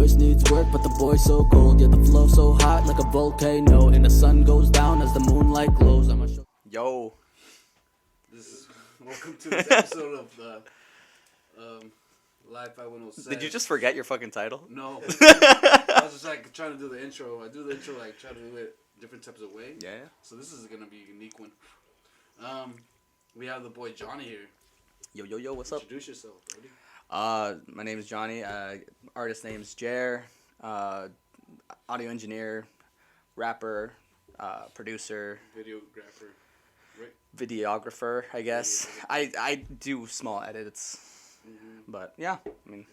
voice needs work, but the boy's so cold. Yeah, the flow so hot like a volcano, and the sun goes down as the moonlight glows. I'ma show. Yo. This is welcome to this episode of the Live 510. Did you just forget your fucking title? No. I was just like trying to do the intro. I do the intro like try to do it different types of way. Yeah. So this is gonna be a unique one. We have the boy Johnny here. Yo, what's up? Introduce yourself, buddy. My name is Johnny. Artist name's Jer. Audio engineer, rapper, producer, videographer, I guess. I do small edits, but yeah, I mean,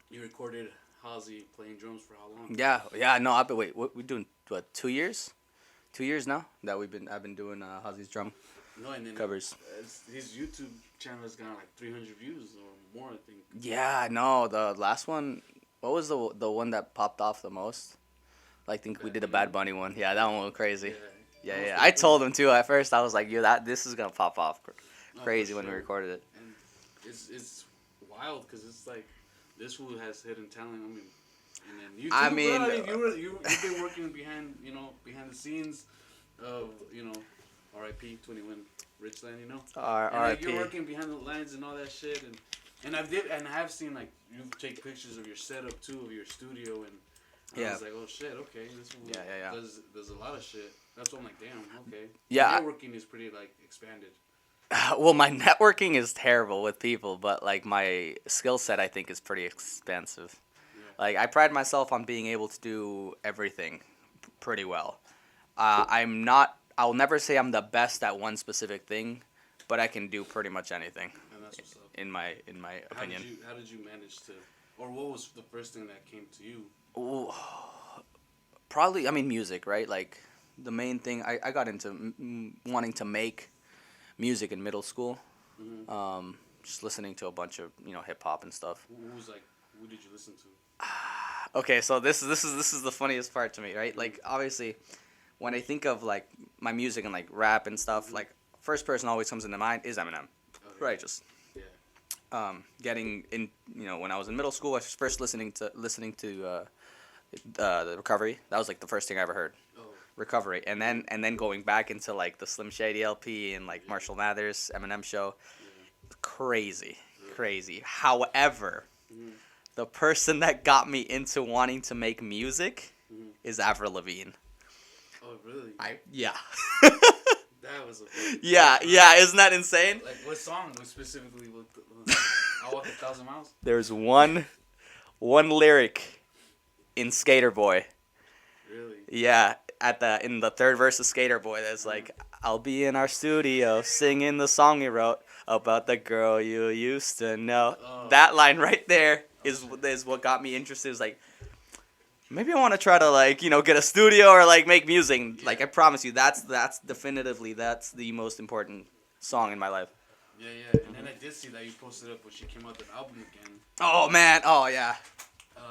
you recorded Halsey playing drums for how long? Yeah. No, I've been we're doing 2 years? 2 years now that I've been doing Halsey's drum covers. His YouTube channel has got like 300 views or more, I think. Yeah, no, the last one. What was the one that popped off the most? I think we did a Bad Bunny one. Yeah, that one went crazy. Yeah. I told him too at first. I was like, this is gonna pop off crazy when we recorded it. And it's wild because it's like this fool has hidden talent. And then you too, you've been working behind the scenes of R.I.P. 21 Richland, R.I.P. You're working behind the lines and all that shit, and I have seen like you take pictures of your setup too, of your studio, and I was like, oh shit, okay, this one does a lot of shit. That's why I'm like, damn, okay. Yeah, networking is pretty like expanded. Well, my networking is terrible with people, but like my skill set I think is pretty expansive. Yeah. Like I pride myself on being able to do everything pretty well. I'll never say I'm the best at one specific thing, but I can do pretty much anything. And that's what's up. In my opinion. How did you manage to, or what was the first thing that came to you? Ooh, probably, music, right? Like the main thing I got into wanting to make music in middle school. Mm-hmm. Just listening to a bunch of hip hop and stuff. Who did you listen to? Okay, so this is the funniest part to me, right? Mm-hmm. Like obviously, when I think of like my music and like rap and stuff, mm-hmm. like first person always comes into mind is Eminem, right? Just getting in, when I was in middle school, I was first listening to the Recovery. That was like the first thing I ever heard. Oh. Recovery, and then going back into like the Slim Shady LP and like Marshall Mathers Eminem show, crazy. However, the person that got me into wanting to make music is Avril Lavigne. Oh, really? Yeah. That was a yeah, isn't that insane? Like, what song specifically? I Walk 1,000 Miles? There's one lyric in Skater Boy. Really? Yeah, in the third verse of Skater Boy, that's like, I'll be in our studio singing the song you wrote about the girl you used to know. Oh. That line right there is what got me interested. It's like, maybe I want to try to get a studio or like make music. Yeah. Like I promise you, that's definitively the most important song in my life. Yeah. And then I did see that you posted up when she came out with an album again. Oh man, oh yeah.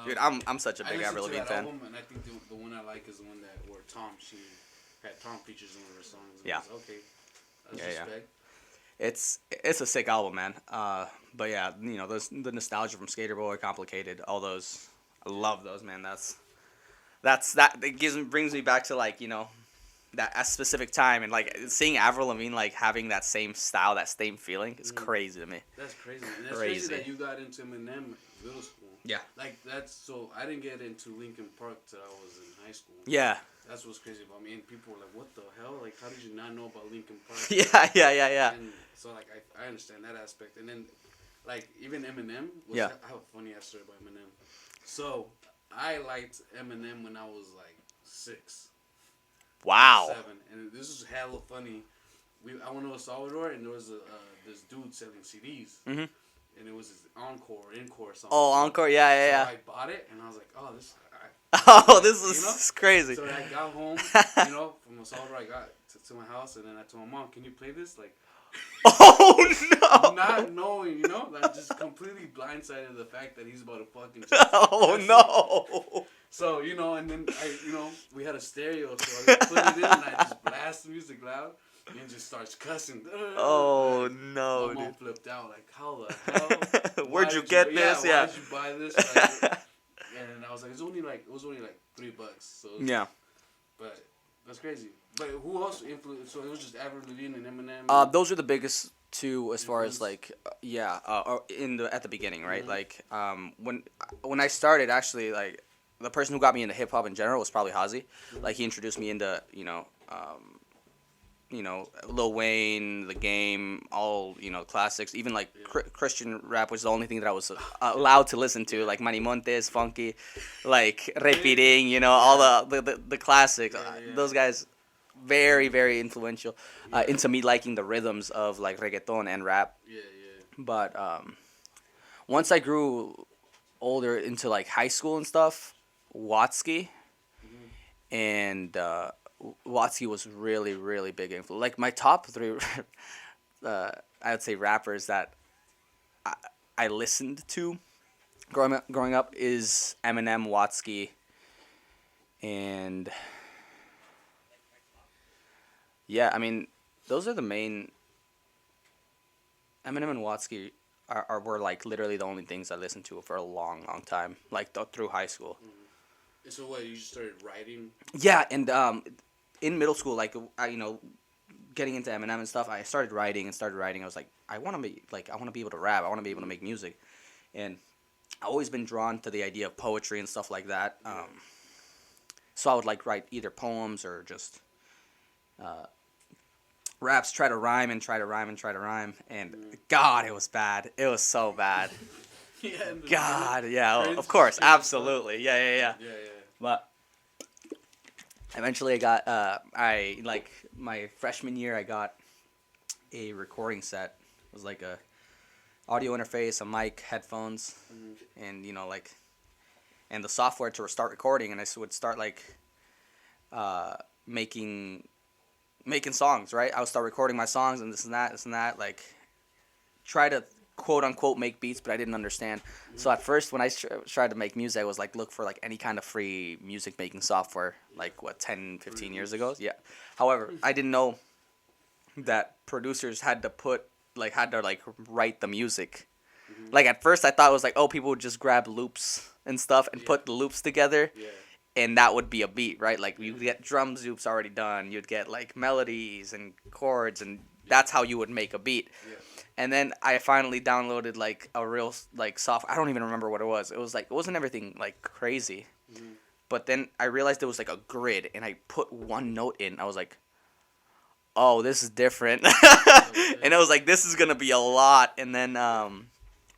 Dude, I'm such a big Avril Lavigne fan. Album, and I think the one I like is the one where she had Tom features in one of her songs. Yeah. Okay. Respect. It's a sick album, man. But yeah, the nostalgia from Skater Boy, Complicated, all those. I love those, man. It brings me back to that a specific time, and like seeing Avril Lavigne like having that same style, that same feeling is crazy to me. That's crazy. And that's crazy that you got into Eminem in middle school. Yeah. Like so I didn't get into Linkin Park till I was in high school. Yeah. That's what's crazy about me. And people were like, "What the hell? Like, how did you not know about Linkin Park?" Yeah. And so like I understand that aspect, and then like even Eminem. I have a funny ass story about Eminem. So I liked Eminem when I was like 6. Wow. 7, and this is hella funny. I went to El Salvador, and there was this dude selling CDs, and it was his Encore something. Oh, Encore, yeah. So I bought it, and I was like, oh, this. This is crazy. So I got home, from El Salvador, I got to my house, and then I told my mom, "Can you play this?" Like. Oh no! Not knowing, like just completely blindsided the fact that he's about to fucking. Oh no! So and then we had a stereo, so I put it in and I just blast the music loud, and just starts cussing. Oh no! My mom flipped out like, how the hell? Where'd you get this? Why'd you buy this? Like, And I was like, it was only like $3. So Yeah. But that's crazy. But who else influenced? So it was just Avril Lavigne and Eminem. Those are the biggest two as far as like at the beginning, right? Like when I started, actually, like the person who got me into hip hop in general was probably Hazy. Like he introduced me into Lil Wayne, The Game, all classics. Even like Christian rap was the only thing that I was allowed to listen to, like Manny Montes, Funky, like Repiring, all the classics. Those guys, very very influential into me liking the rhythms of like reggaeton and rap. Yeah. But once I grew older into like high school and stuff, Watsky and Watsky was really, really big influence. Like my top three, I would say rappers that I listened to growing up is Eminem, Watsky, and yeah, I mean those are the main. Eminem and Watsky were like literally the only things I listened to for a long, long time, like through high school. And so what? You just started writing? Yeah, and in middle school, like getting into Eminem and stuff, I started writing. I was like, I want to be able to rap. I want to be able to make music, and I've always been drawn to the idea of poetry and stuff like that. So I would like write either poems or just raps, try to rhyme, and God, it was bad. It was so bad. God, yeah, of course, absolutely, yeah. But eventually, I got my freshman year, I got a recording set. It was like a audio interface, a mic, headphones, and and the software to start recording. And I would start making songs, right? I would start recording my songs and this and that, like try to quote unquote make beats, but I didn't understand. So at first when I tried to make music, I was like look for like any kind of free music making software, like 10, 15 years ago. Yeah. However, I didn't know that producers had to write the music. Like at first I thought it was like, oh, people would just grab loops and stuff and put the loops together. Yeah. And that would be a beat, right? Like you'd get drum loops already done. You'd get like melodies and chords, and that's how you would make a beat. Yeah. And then I finally downloaded like a real like software. I don't even remember what it was. It was like it wasn't everything like crazy, but then I realized there was like a grid, and I put one note in. I was like, oh, this is different, and I was like, this is gonna be a lot. And then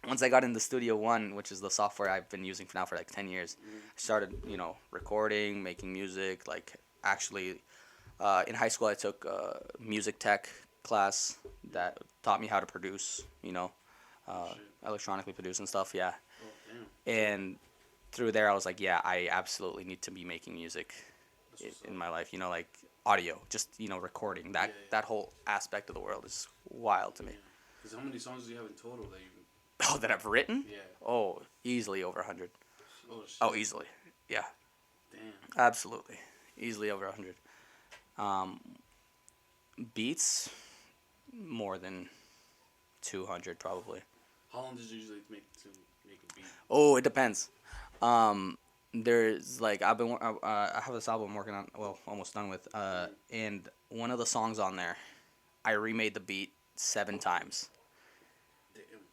once I got into Studio One, which is the software I've been using for like 10 years, I started, recording, making music. Like actually, in high school, I took a music tech class that taught me how to produce, electronically produce and stuff. Yeah. Oh, and through there, I was like, yeah, I absolutely need to be making music in my life. Like audio, just recording. That whole aspect of the world is wild to me. Because how many songs do you have in total that you? Oh, that I've written? Yeah. Oh, easily over 100. Oh, shit. Oh, easily. Yeah. Damn. Absolutely. Easily over 100. Beats, more than 200 probably. How long does it usually make to make a beat? Oh, it depends. There's like I have this album I'm working on, well, almost done with, and one of the songs on there, I remade the beat 7 times.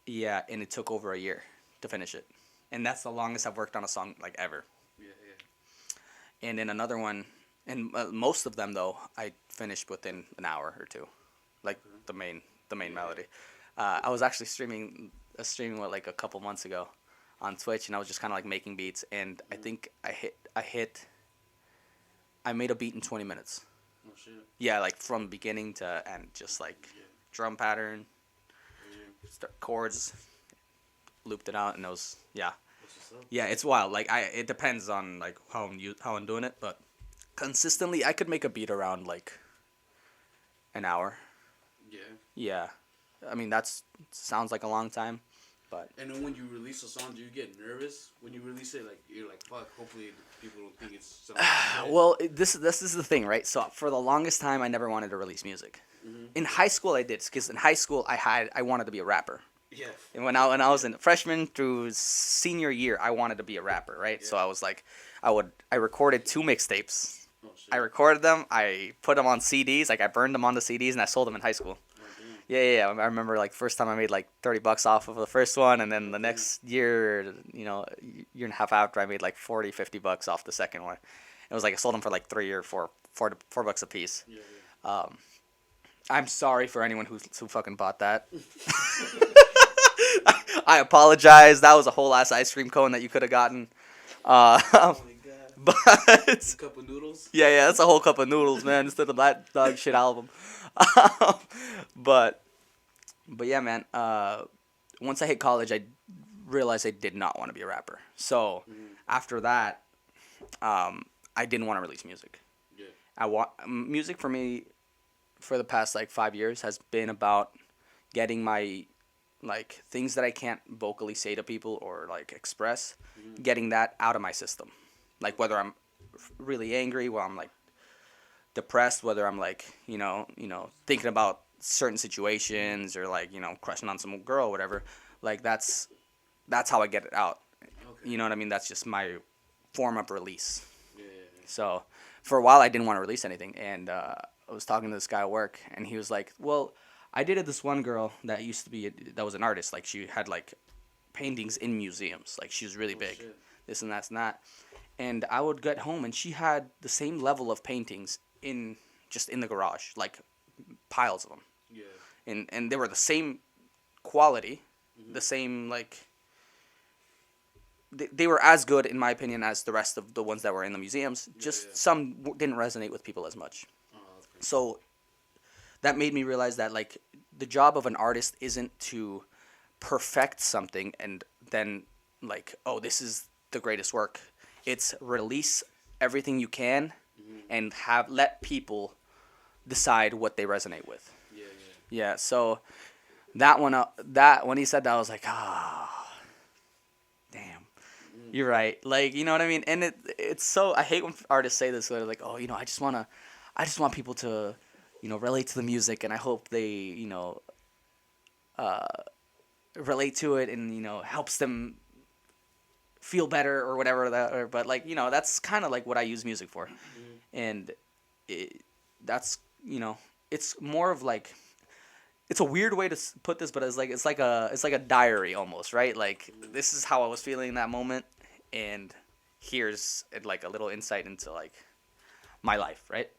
Yeah, and it took over a year to finish it. And that's the longest I've worked on a song, like, ever. Yeah. And then another one, and most of them, though, I finished within an hour or two. Like, the main melody. I was actually streaming like, a couple months ago on Twitch, and I was just kind of, like, making beats. And I think I made a beat in 20 minutes. Oh, shit. Yeah, like, from beginning to end, just, like, drum pattern. Chords, looped it out, and it was it's wild. Like it depends on like how I'm doing it, but consistently I could make a beat around like an hour. Yeah, I mean sounds like a long time, but. And then when you release a song, do you get nervous when you release it? Like you're like, fuck. Hopefully people don't think it's something. Well, this is the thing, right? So for the longest time, I never wanted to release music. In high school, I did, because in high school I wanted to be a rapper. Yeah. And when I was in freshman through senior year, I wanted to be a rapper, right? Yeah. So I was like, I recorded 2 mixtapes. Oh, shit. I recorded them. I put them on CDs. Like I burned them onto CDs and I sold them in high school. Oh, damn. Yeah. I remember like first time I made like $30 off of the first one, and then the next year, year and a half after, I made like $40-$50 off the second one. It was like I sold them for like $4 a piece. Yeah. I'm sorry for anyone who fucking bought that. I apologize. That was a whole ass ice cream cone that you could have gotten. Oh my god. But A cup of noodles. yeah, that's a whole cup of noodles, man, instead of that dog shit album. but yeah, man. Once I hit college, I realized I did not want to be a rapper. So after that, I didn't want to release music. Yeah. Music for me, for the past like 5 years, has been about getting my like things that I can't vocally say to people or like express, getting that out of my system. Like whether I'm really angry, whether I'm like depressed, whether I'm like thinking about certain situations or like crushing on some girl or whatever. Like that's how I get it out. Okay. You know what I mean? That's just my form of release. Yeah. So for a while I didn't want to release anything, and I was talking to this guy at work, and he was like, "Well, I dated this one girl that was an artist. Like she had like paintings in museums. Like she was really big, Shit. this and that and that. And I would get home and she had the same level of paintings in the garage, like piles of them. Yeah. And they were the same quality, the same like. They were as good in my opinion as the rest of the ones that were in the museums. Some didn't resonate with people as much. Oh, okay. So that made me realize that like the job of an artist isn't to perfect something and then like, oh, this is the greatest work. It's release everything you can and let people decide what they resonate with. Yeah, so when he said that, I was like, damn. You're right. Like, you know what I mean? And it's so, I hate when artists say this, they're like, oh, I just want people to, relate to the music, and I hope they, relate to it and, helps them feel better or whatever. But, like, that's kind of like what I use music for. And that's, it's more of like, it's a weird way to put this, but it's like a diary almost, right? Like, this is how I was feeling in that moment, and here's like a little insight into like my life, right?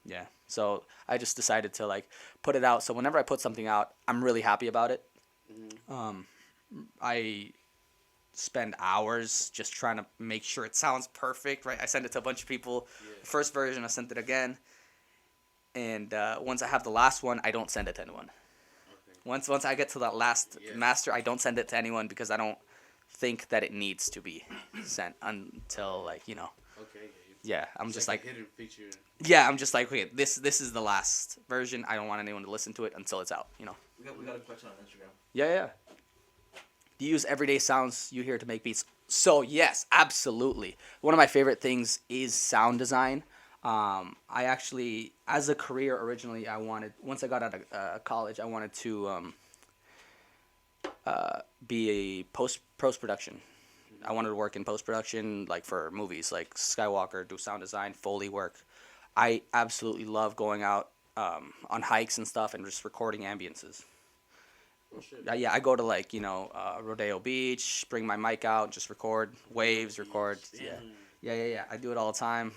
Yeah. So I just decided to like put it out. So whenever I put something out, I'm really happy about it. I spend hours just trying to make sure it sounds perfect, right? I send it to a bunch of people. The first version, I sent it again. And once I have the last one, I don't send it to anyone. Once I get to that last master, I don't send it to anyone because I don't think that it needs to be sent until like, Okay. Yeah, I'm just like a hidden feature. Yeah, I'm just like, okay, this is the last version. I don't want anyone to listen to it until it's out, We got a question on Instagram. Yeah. Do you use everyday sounds you hear to make beats? So yes, absolutely. One of my favorite things is sound design. I actually, as a career originally, once I got out of college, I wanted to be a post-production. I wanted to work in post-production, like for movies, like Skywalker, do sound design, Foley work. I absolutely love going out on hikes and stuff and just recording ambiences. Oh, shit. Yeah, I go to like, Rodeo Beach, bring my mic out, just record waves, record. Yeah. I do it all the time.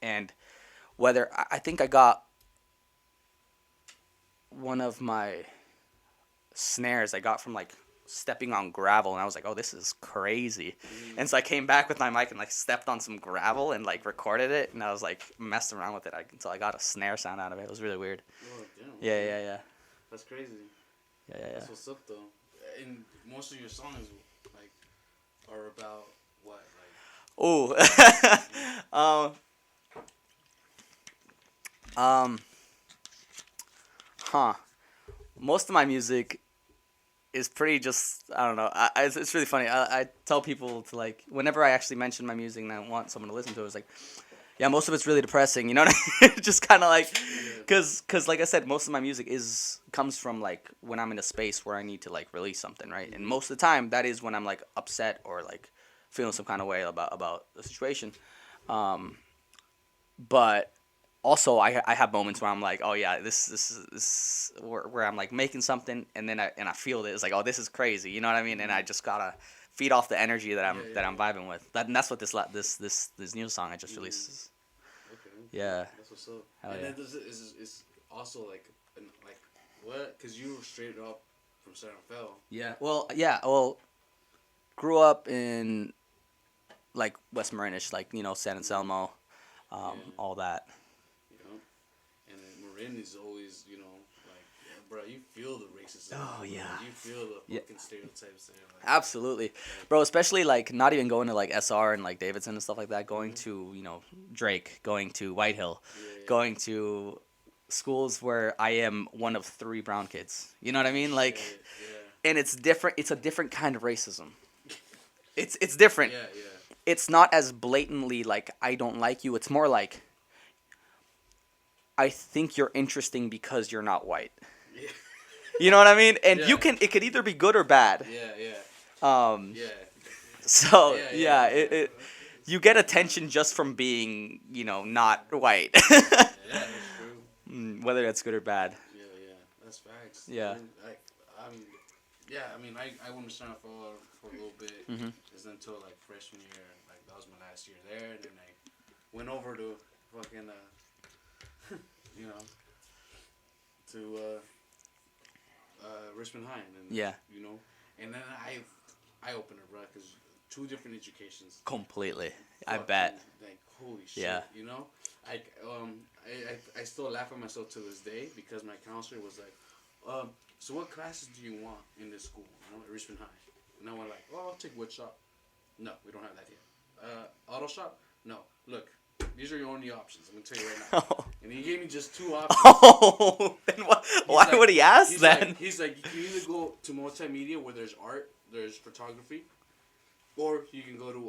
And I think I got one of my snares I got from like stepping on gravel, and I was like, oh, this is crazy. And so I came back with my mic and like stepped on some gravel and like recorded it, and I was like messing around with it until I got a snare sound out of it. It was really weird. Oh, damn. Yeah. That's crazy. Yeah. That's what's up though. And most of your songs like are about what? Like Most of my music is pretty just, I don't know. It's really funny. I tell people to like, whenever I actually mention my music and I want someone to listen to it, it's like, Yeah, most of it's really depressing. You know what I mean? Just kind of like, cause like I said, most of my music comes from like when I'm in a space where I need to like release something, right? And most of the time, that is when I'm like upset or like feeling some kind of way about the situation. But also, I have moments where I'm like, oh yeah, this where I'm like making something, and then I feel it. It's like, oh, this is crazy. You know what I mean? And I just gotta feed off the energy that I'm vibing with. And that's what this new song I just released is. Okay. Yeah. That's what's up. Hell And yeah. then it's also like what? Because you were straight up from San Rafael. Yeah. Well, grew up in like West Marinish, like San Anselmo, all that. You know, and then Marin is always like, bro, you feel the racism. Oh, yeah. You feel the fucking stereotypes there. Like, Absolutely, bro. Especially like not even going to like SR and like Davidson and stuff like that. Going to Drake, going to Whitehill, going to schools where I am one of 3 brown kids. You know what I mean? Like, and it's different. It's a different kind of racism. It's different. Yeah. It's not as blatantly like I don't like you. It's more like I think you're interesting because you're not white. Yeah. You know what I mean? And Yeah. it could either be good or bad. Yeah. Yeah. So Yeah. it you get attention just from being not white. Yeah, that's true. Whether that's good or bad. Yeah, that's facts. Yeah. I mean, I went to San Rafael for a little bit. Mhm. It's until like freshman year, like that was my last year there, and then I went over to fucking to Richmond High, and Yeah. and then I opened it, bro, because 2 different educations. Completely. I Fucking, bet. like, holy shit. Yeah. I still laugh at myself to this day because my counselor was like, so what classes do you want in this school? At Richmond High. And I went like, oh, I'll take wood shop. No, we don't have that here. Auto shop? No. Look, these are your only options. I'm gonna tell you right now. And he gave me just 2 options. Oh, then why would he ask that? He's like, you can either go to multimedia where there's art, there's photography, or you can go to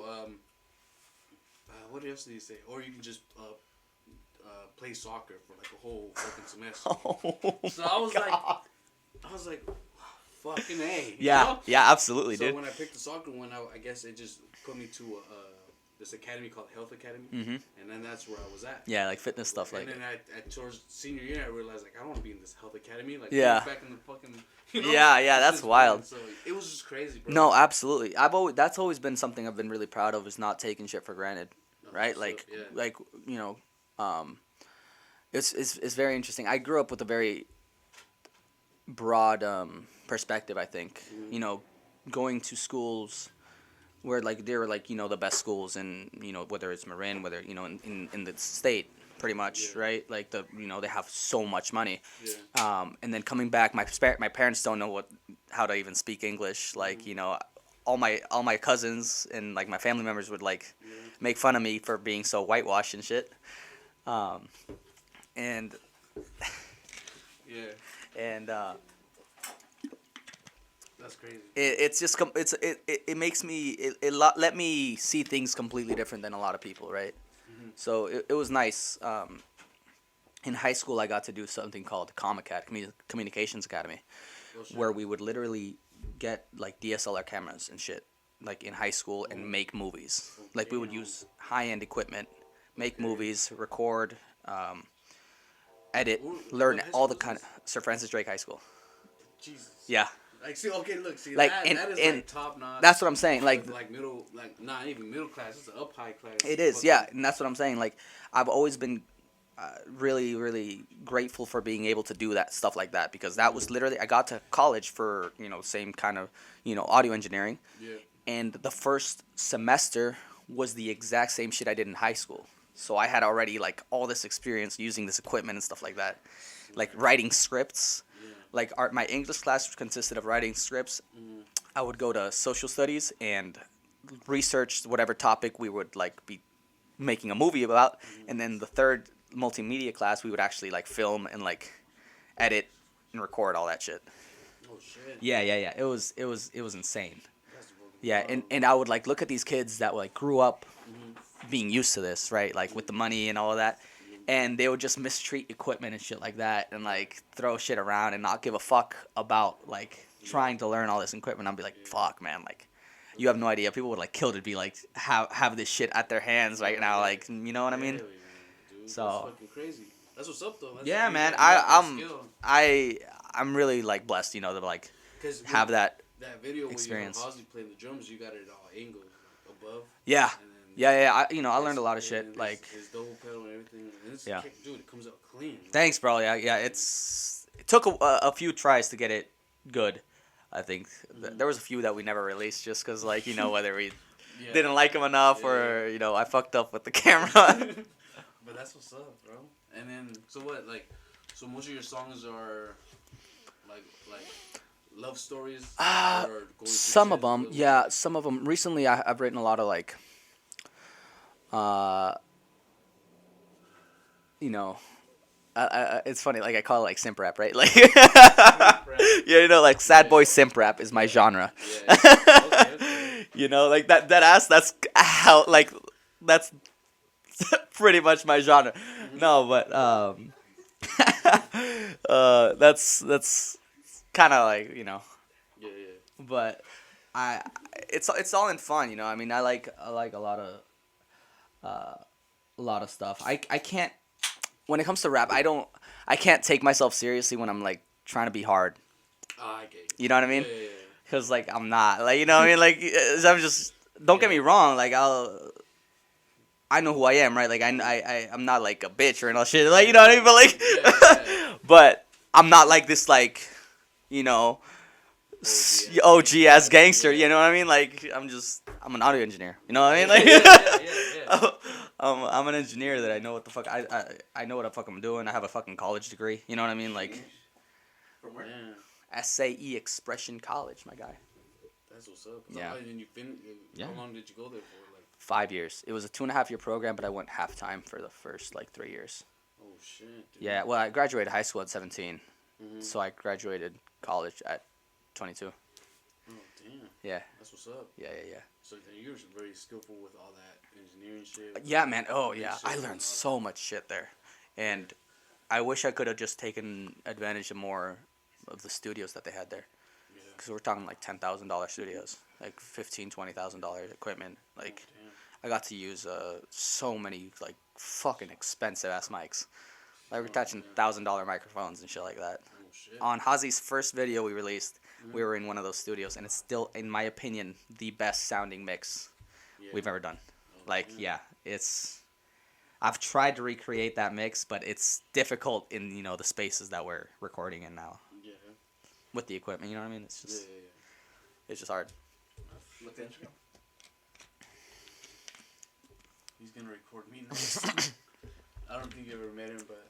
what else did he say? Or you can just play soccer for like a whole fucking semester. Oh, So I was like, fucking A. yeah, yeah, absolutely, So dude. when I picked the soccer one, I guess it just put me to this academy called Health Academy, Mhm. and then that's where I was at. Yeah, like fitness stuff like And then towards senior year, I realized like I don't want to be in this Health Academy. Like Yeah. back in the fucking. Yeah, it's that's just wild. fun. So it was just crazy, bro. No, absolutely. That's always been something I've been really proud of is not taking shit for granted, right? So, Like yeah. it's very interesting. I grew up with a very broad perspective, I think. Going to schools where like they were like the best schools in whether it's Marin, whether in the state pretty much, right? Like they have so much money. Yeah. And then coming back, my parents don't know how to even speak English. Like all my cousins and like my family members would like make fun of me for being so whitewashed and shit. And Yeah. and That's crazy. it's just it makes me let me see things completely different than a lot of people, right? So it was nice. In high school, I got to do something called Communications Academy, where we would literally get like DSLR cameras and shit, like in high school, and make movies. Like we would use high-end equipment, make movies, record, edit, learn what high all the school kind of Sir Francis Drake High School. Jesus. Yeah. Like, see, okay, look, see, Like, that is and like top notch. That's what I'm saying. Like middle, like not even middle class. It's an up high class. it is, fucking- yeah, and that's what I'm saying. Like I've always been really, really grateful for being able to do that stuff like that because that was literally I got to college for same kind of audio engineering, Yeah. and the first semester was the exact same shit I did in high school. So I had already like all this experience using this equipment and stuff like that, like writing scripts. Like my English class consisted of writing scripts. I would go to social studies and research whatever topic we would like be making a movie about, and then the third multimedia class we would actually like film and like edit and record all that shit. Oh shit. Yeah. It was insane. That's fucking Yeah, wild. and I would like look at these kids that like grew up being used to this, right? Like with the money and all of that. And they would just mistreat equipment and shit like that and like throw shit around and not give a fuck about like trying to learn all this equipment. I'd be like, fuck, man, like you have no idea. People would like kill to be like have this shit at their hands right now, like you know what I mean? Hell yeah, dude. So That's fucking crazy. That's what's up though. That's yeah, you man, got that skill. I'm really like blessed, you know, to like 'Cause have that video experience. where you have Halsey playing the drums, you got it all angled above. yeah. And then Yeah, I learned a lot of shit. Like, his double pedal and everything. And it's Yeah. Dude, it comes out clean. thanks, bro. Yeah. It took a few tries to get it good. I think there was a few that we never released just because, like, you know, whether we didn't like them enough or you know I fucked up with the camera. But that's what's up, bro. And then so what? Like, so most of your songs are like love stories. Or going through Some of shit, them, yeah. Some of them. Recently, I've written a lot of like. You know, it's funny. Like I call it like simp rap, right? Like, yeah, you know, like sad boy simp rap is my genre. Yeah. Okay. You know, like that ass. That's how like that's pretty much my genre. No, but that's kind of like you know. Yeah. But it's all in fun, you know. I mean, I like a lot of stuff. I can't when it comes to rap. I can't take myself seriously when I'm like trying to be hard. I get it. You know what I mean? Yeah. Cause like I'm not like you know what I mean like I'm just don't get me wrong like I know who I am, right? Like I'm not like a bitch or no shit, like you know what I mean. But like, Yeah. but I'm not like this like you know. OG ass gangster, you know what I mean? Like I'm an audio engineer, you know what I mean? Like Yeah. I'm an engineer that I know what the fuck I know what the fuck I'm doing. I have a fucking college degree, you know what I mean? Like From where? Yeah. SAE Expression College, my guy. That's what's up. Yeah. And you Yeah. How long did you go there for? Like 5 years. It was a 2.5 year program, but I went half time for the first like 3 years. oh shit. Dude. Yeah, well I graduated high school at 17, Mhm. so I graduated college at 22. Oh damn. Yeah, That's what's up. yeah. So then you're very skillful with all that engineering shit. Yeah, man. Oh, big yeah. shit I and all learned that. so much shit there. And I wish I could have just taken advantage of more of the studios that they had there. Yeah. Because we're talking like $10,000 studios, like $15,000, $20,000 equipment. Like, Oh, damn. I got to use so many, like, fucking expensive ass mics. Like, we're touching $1,000 microphones and shit like that. Oh shit. On Hazi's first video we released, we were in one of those studios, and it's still, in my opinion, the best sounding mix Yeah. we've ever done. Oh, Like, damn. yeah, I've tried to recreate that mix, but it's difficult in, you know, the spaces that we're recording in now Yeah. with the equipment, you know what I mean? It's Yeah. just, it's just hard. What's the Instagram? He's gonna record me next. I don't think you ever met him, but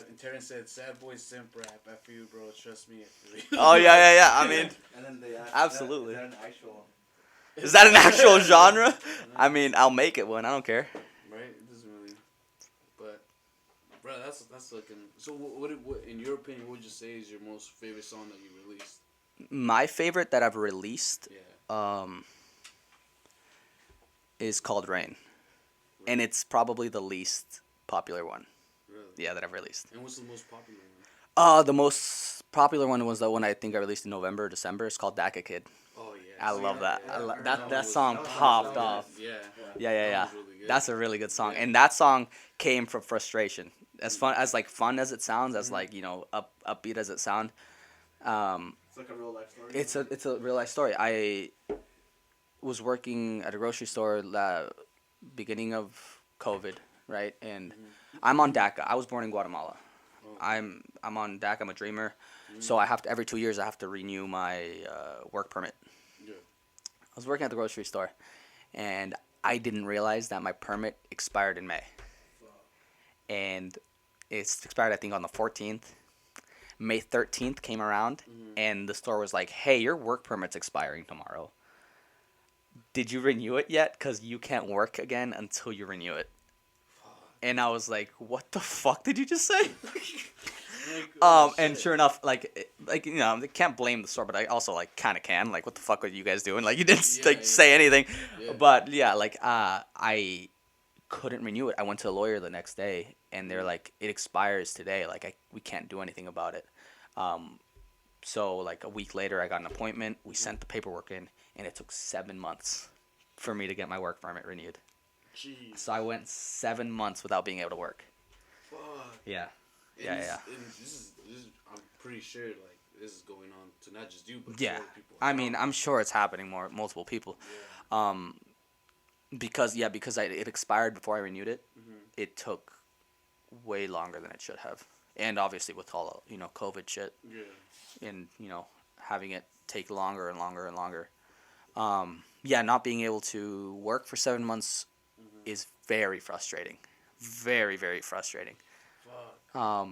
and Terrence said, "Sad boy simp rap. I feel you, bro. Trust me, I feel you." Oh, yeah. I mean, And then they Absolutely. Is that an actual? is that an actual genre? I mean, I'll make it one. I don't care. Right? It doesn't really. But, bro, that's like an. So what in your opinion, what would you say is your most favorite song that you released? My favorite that I've released Yeah. is called Rain. And it's probably the least popular one. Really? Yeah, that I've released. And what's the most popular one? The most popular one was the one I think I released in November or December. It's called Daca Kid. Oh yeah. I love that. Yeah, That song popped off. Yeah. Yeah. That was really good. That's a really good song. Yeah. And that song came from frustration. As fun as it sounds, as like, you know, upbeat as it sound. It's like a real life story. It's a real life story. I was working at a grocery store beginning of COVID, right? And I'm on Daca. I was born in Guatemala. Oh. I'm on DAC. I'm a dreamer, so I have to every 2 years I have to renew my work permit. Yeah. I was working at the grocery store, and I didn't realize that my permit expired in May, and it's expired I think on the 14th. May 13th came around, and the store was like, "Hey, your work permit's expiring tomorrow. Did you renew it yet? Because you can't work again until you renew it." And I was like, "What the fuck did you just say?" And sure enough, like I can't blame the store, but I also like kind of can. Like, what the fuck were you guys doing? Like, you didn't say anything. Yeah. But yeah, like I couldn't renew it. I went to a lawyer the next day, and they're like, it expires today. Like, we can't do anything about it. So like a week later, I got an appointment. We sent the paperwork in, and it took 7 months for me to get my work permit renewed. Jeez. So I went 7 months without being able to work. Fuck. Yeah. And this is, I'm pretty sure like this is going on to not just you, but Yeah. other people. I mean, I'm sure it's happening multiple people. Yeah. Because it expired before I renewed it. Mm-hmm. It took way longer than it should have, and obviously with all COVID shit, Yeah. and having it take longer and longer and longer. Yeah, not being able to work for 7 months is very frustrating, very very frustrating. Fuck.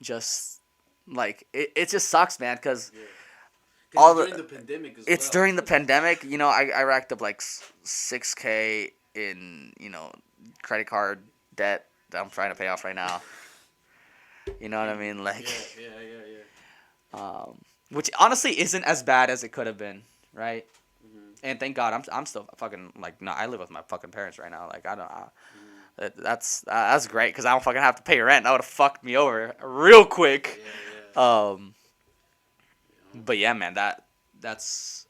Just like it just sucks, man, because. Yeah. All during the pandemic as it's well. during the pandemic. I racked up like $6,000 in credit card debt that I'm trying to pay off right now. You know what I mean? Like, Yeah. which honestly isn't as bad as it could have been, right? Mm-hmm. And thank God I'm still fucking like no, I live with my fucking parents right now. Like I don't. That's great because I don't fucking have to pay rent. That would have fucked me over real quick. Yeah. But yeah, man, that was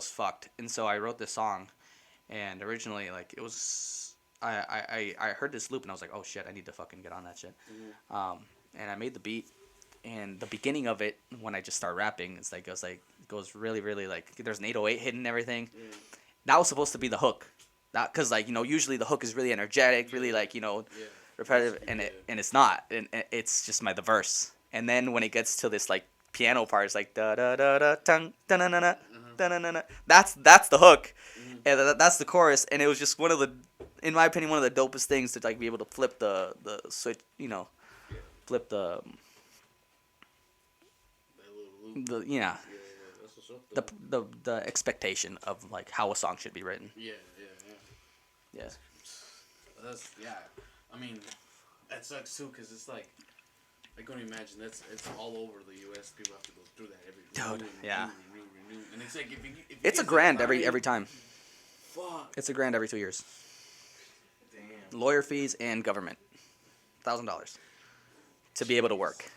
fucked. And so I wrote this song, and originally like it was I heard this loop and I was like, oh shit, I need to fucking get on that shit. Mm-hmm. And I made the beat, and the beginning of it when I just start rapping, it goes really really like there's an 808 hidden and everything. Yeah. That was supposed to be the hook, because like usually the hook is really energetic, really like repetitive, and it's not, and it's just the verse. And then when it gets to this like piano part, it's like da da da da tung da na na na da na na na. That's the hook, and that's the chorus. And it was just in my opinion, one of the dopest things to like be able to flip the switch, flip That little loop. yeah That's what's up, the expectation of like how a song should be written. Yeah. I mean, that sucks too, cause it's like. I couldn't imagine it's all over the U.S. People have to go through that every Dude, yeah. renew. And it's like if It's $1,000 every time. Fuck. It's $1,000 every 2 years. Damn. Lawyer fees and government, $1,000 to be able to work.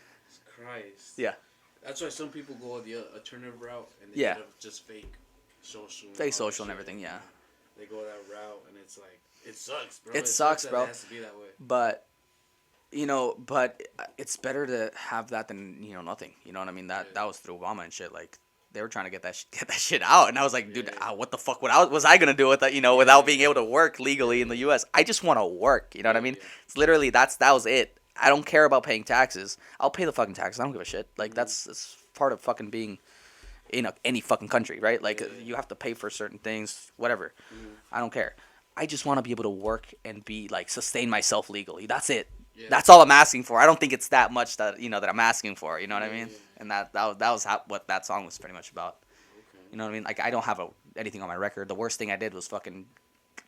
Christ. Yeah. That's why some people go the alternative route and they Yeah. just fake social. Fake all that social and shit. everything, yeah. They go that route and it's like it sucks, bro. It sucks, that bro. It has to be that way. But it's better to have that than nothing. You know what I mean? That was through Obama and shit. Like they were trying to get that shit out, and I was like, dude, what the fuck? What was I gonna do with that? Without being able to work legally in the U.S. I just want to work. You know what I mean? Yeah. It's literally that was it. I don't care about paying taxes. I'll pay the fucking taxes. I don't give a shit. Like that's part of fucking being in any fucking country, right? Like you have to pay for certain things, whatever. I don't care. I just want to be able to work and be like sustain myself legally. That's it. Yeah. That's all I'm asking for. I don't think it's that much that that I'm asking for. You know what I mean? Yeah. And that was what that song was pretty much about. Okay. You know what I mean? Like I don't have anything on my record. The worst thing I did was fucking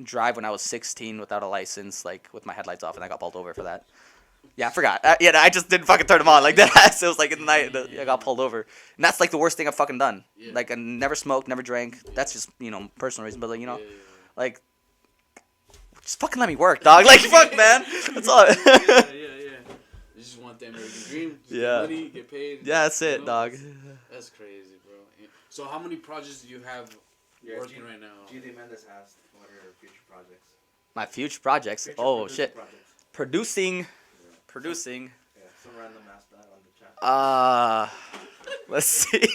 drive when I was 16 without a license, like with my headlights off, and I got pulled over for that. Yeah, I forgot. I just didn't fucking turn them on like that. So it was like in the night, I got pulled over, and that's like the worst thing I've fucking done. Yeah. Like I never smoked, never drank. That's just personal reason, but like like. Just fucking let me work, dog. Like, fuck, man. That's all. yeah. You just want that American dream. Just Yeah. Get money, get paid. Yeah, that's it, dog. That's crazy, bro. Yeah. So how many projects do you have working right now? GD Mendes asked, what are your future projects? My future projects. Future Oh, produced shit. Projects. Producing. Yeah, some random asked that on the chat. Let's see.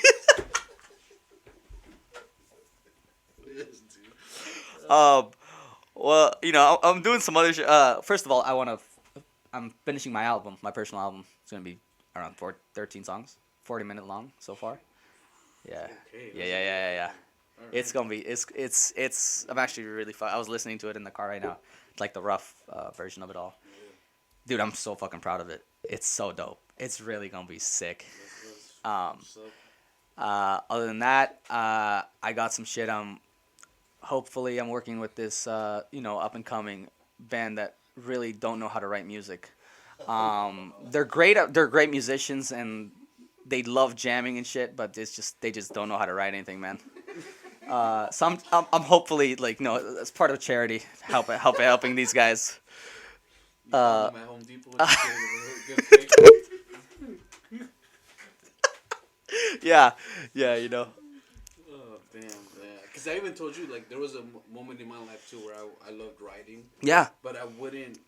Yes, dude. Well, I'm doing some other shit. First of all, I'm finishing my album, my personal album. It's going to be around 13 songs, 40-minute long so far. Yeah. Okay, Yeah. All right. It's going to be, it's, I'm actually really fun. I was listening to it in the car right now. It's like the rough version of it all. Dude, I'm so fucking proud of it. It's so dope. It's really going to be sick. Other than that, I got some shit. Hopefully I'm working with this, up and coming band that really don't know how to write music. They're great. They're great musicians, and they love jamming and shit. But they just don't know how to write anything, man. I'm hopefully like no, as part of charity, helping these guys. You found them at Home Depot. Good fake. Yeah, you know. Oh damn, yeah. Because I even told you like there was a moment in my life too where I loved writing. Yeah. But I wouldn't.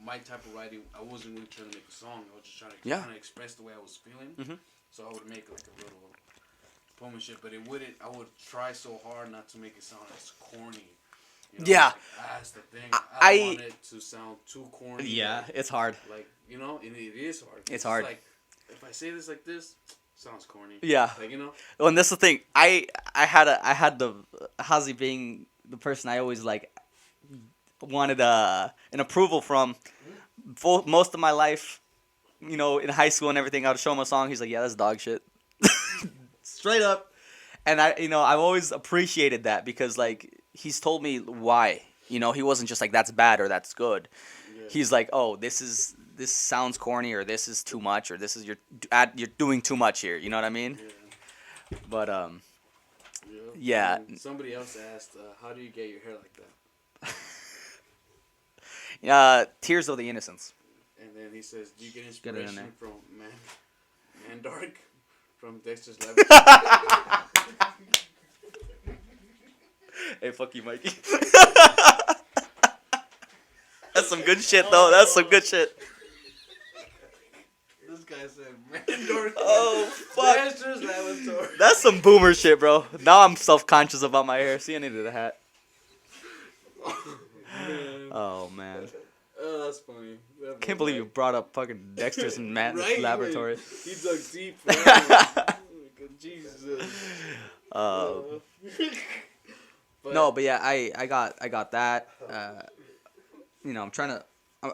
My type of writing, I wasn't really trying to make a song. I was just trying to express the way I was feeling. Mm-hmm. So I would make like a little poem and shit, but it wouldn't. I would try so hard not to make it sound as corny. You know? Yeah. Like, that's the thing. I don't want it to sound too corny. Yeah, like, it's hard. Like you know, and it is hard. It's hard. Like if I say this like this, sounds corny. Yeah. Like you know. Well, and that's the thing. I had the Hazy being the person I always like wanted an approval from for most of my life. You know, in high school and everything, I would show him a song. He's like, "Yeah, that's dog shit." Straight up. And I've always appreciated that because like he's told me why. You know, he wasn't just like that's bad or that's good. Yeah. He's like, "Oh, this sounds corny or this is too much or this is you're doing too much here." You know what I mean? Yeah. But yeah. Somebody else asked, "How do you get your hair like that?" Tears of the Innocence. And then he says, "Do you get inspiration from Mandark from Dexter's Laboratory?" Hey, fuck you, Mikey. That's some good shit, though. That's some good shit. This guy said, "Mandark." Oh fuck. Dexter's Laboratory. That's some boomer shit, bro. Now I'm self-conscious about my hair. See, I needed a hat. Oh man. Oh, that's funny. Can't believe you brought up fucking Dexter's right? Laboratory. He dug deep. Right? Jesus. But yeah, I got that. You know, I'm trying to.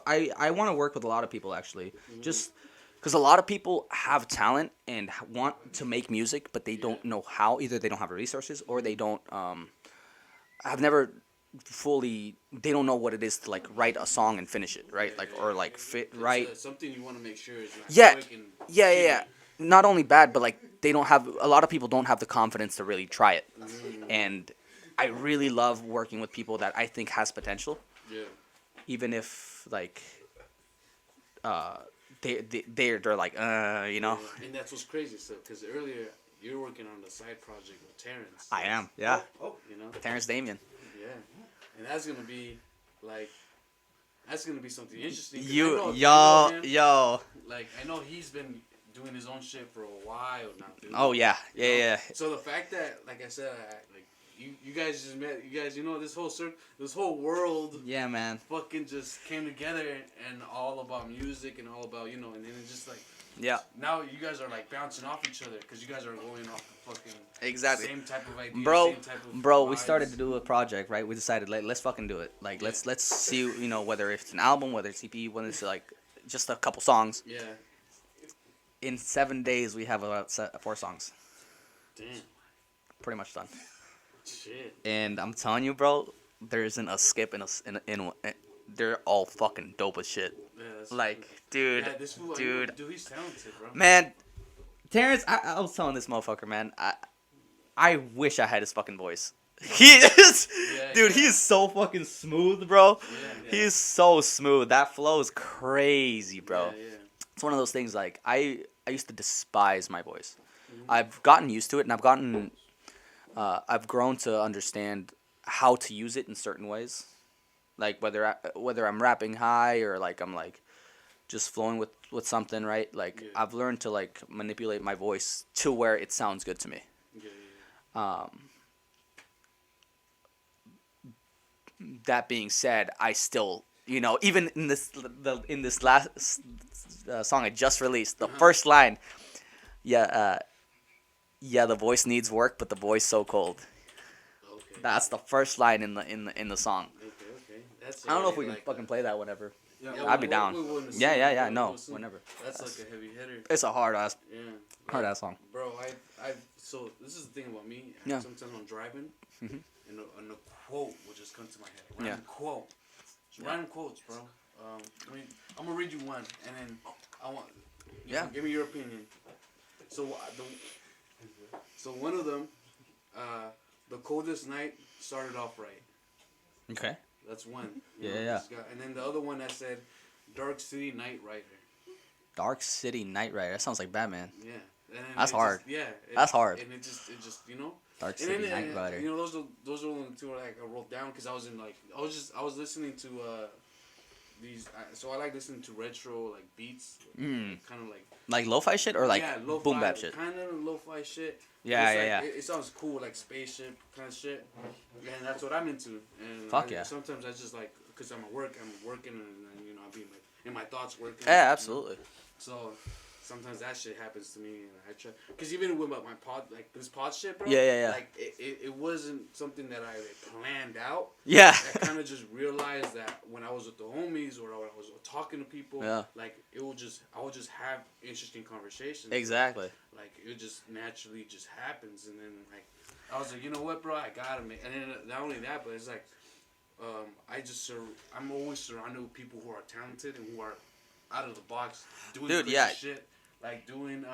I want to work with a lot of people actually, just because a lot of people have talent and want to make music, but they don't know how. Either they don't have the resources or they don't. Have never fully. They don't know what it is to like write a song and finish it, right? Like or like fit right. Something you want to make sure is not quick and yeah. Not only bad, but like they don't have. A lot of people don't have the confidence to really try it, and I really love working with people that I think has potential. Yeah. Even if like they're like you know. And that's what's crazy, so because earlier you're working on the side project with Terrence. I am, yeah. You know. Terrence Damien. Yeah, and that's gonna be like. That's gonna be something interesting. Yo. Like I know he's been doing his own shit for a while now, dude. Oh yeah. So the fact that, like I said, like you guys just met, you know, this whole world. Yeah, man. Fucking just came together and all about music and all about and then it's just like. Yeah. Now you guys are like bouncing off each other because you guys are going off the fucking same type of idea, bro. Same type of bro, vibes. We started to do a project, right? We decided let's fucking do it. Like let's see, whether it's an album, whether it's EP, whether it's like just a couple songs. Yeah. In 7 days, we have about 4 songs. Damn. Pretty much done. Shit. And I'm telling you, bro, there isn't a skip in they're all fucking dope as shit. Yeah, like, dude, yeah, this fool, dude, he's talented, bro. Man, Terrence, I was telling this motherfucker, man, I wish I had his fucking voice. He is, dude. He is so fucking smooth, bro. Yeah. He is so smooth. That flow is crazy, bro. Yeah. It's one of those things. Like I used to despise my voice. Mm-hmm. I've gotten used to it, and I've grown to understand how to use it in certain ways. Like whether I'm rapping high or like I'm like just flowing with something, right? Like I've learned to like manipulate my voice to where it sounds good to me. That being said, I still, even in this last song I just released, the first line, the voice needs work, but the voice so cold. Okay. That's the first line in the song. Okay. I don't know if we can fucking play that whenever. Yeah, I'd be down. Yeah. No, whenever. That's like a heavy hitter. It's a hard ass song. Bro, so this is the thing about me. Yeah. Sometimes I'm driving, and a quote will just come to my head. Random quote. Just random quotes, bro. I'm gonna read you one, and then I want. Give me your opinion. So so one of them, the coldest night started off right. Okay. That's one. Yeah. And then the other one that said, Dark City Night Rider. Dark City Night Rider. That sounds like Batman. Yeah. And that's hard. That's hard. And it just Dark City Night Rider. Those are the two like I wrote down because I was listening to these. So I like listening to retro like beats, kind of like lo-fi shit or like boom bap shit. Kind of lo-fi shit. Yeah. It sounds cool, like spaceship kind of shit, and that's what I'm into. And sometimes I just like because I'm working, and I'll be in my thoughts working. Yeah, absolutely. So sometimes that shit happens to me, and I try. Because even with my pod, like this pod shit, bro. Yeah. Like it wasn't something that I planned out. Yeah. I kind of just realized that when I was with the homies or I was talking to people, like I would just have interesting conversations. Exactly. Like it just naturally just happens, and then like I was like, you know what, bro, I gotta make. And then not only that, but it's like, I'm always surrounded with people who are talented and who are out of the box doing crazy shit, like doing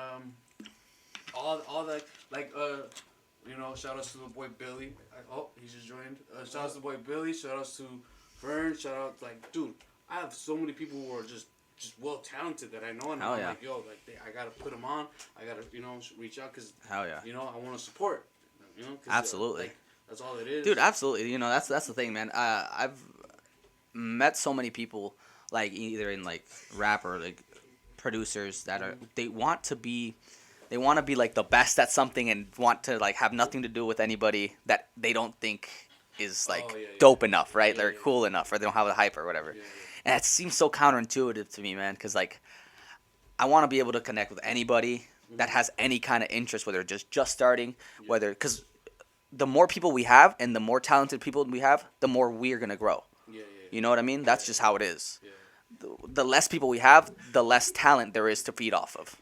all that, like shout outs to the boy Billy. He just joined. Shout outs to the boy Billy. Shout outs to Fern. Shout out dude. I have so many people who are just well talented that I know, and I'm like, I gotta put them on. I gotta reach out because I want to support. Absolutely. That's all it is. Dude, absolutely. That's the thing, man. I've met so many people, like either in like rap or like producers that are they want to be like the best at something and want to like have nothing to do with anybody that they don't think is like dope enough, right? They're cool enough, or they don't have the hype or whatever. And it seems so counterintuitive to me, man, because like I want to be able to connect with anybody that has any kind of interest, whether just starting, whether because the more people we have and the more talented people we have, the more we're gonna grow. You know what I mean? That's just how it is. The less people we have, the less talent there is to feed off of.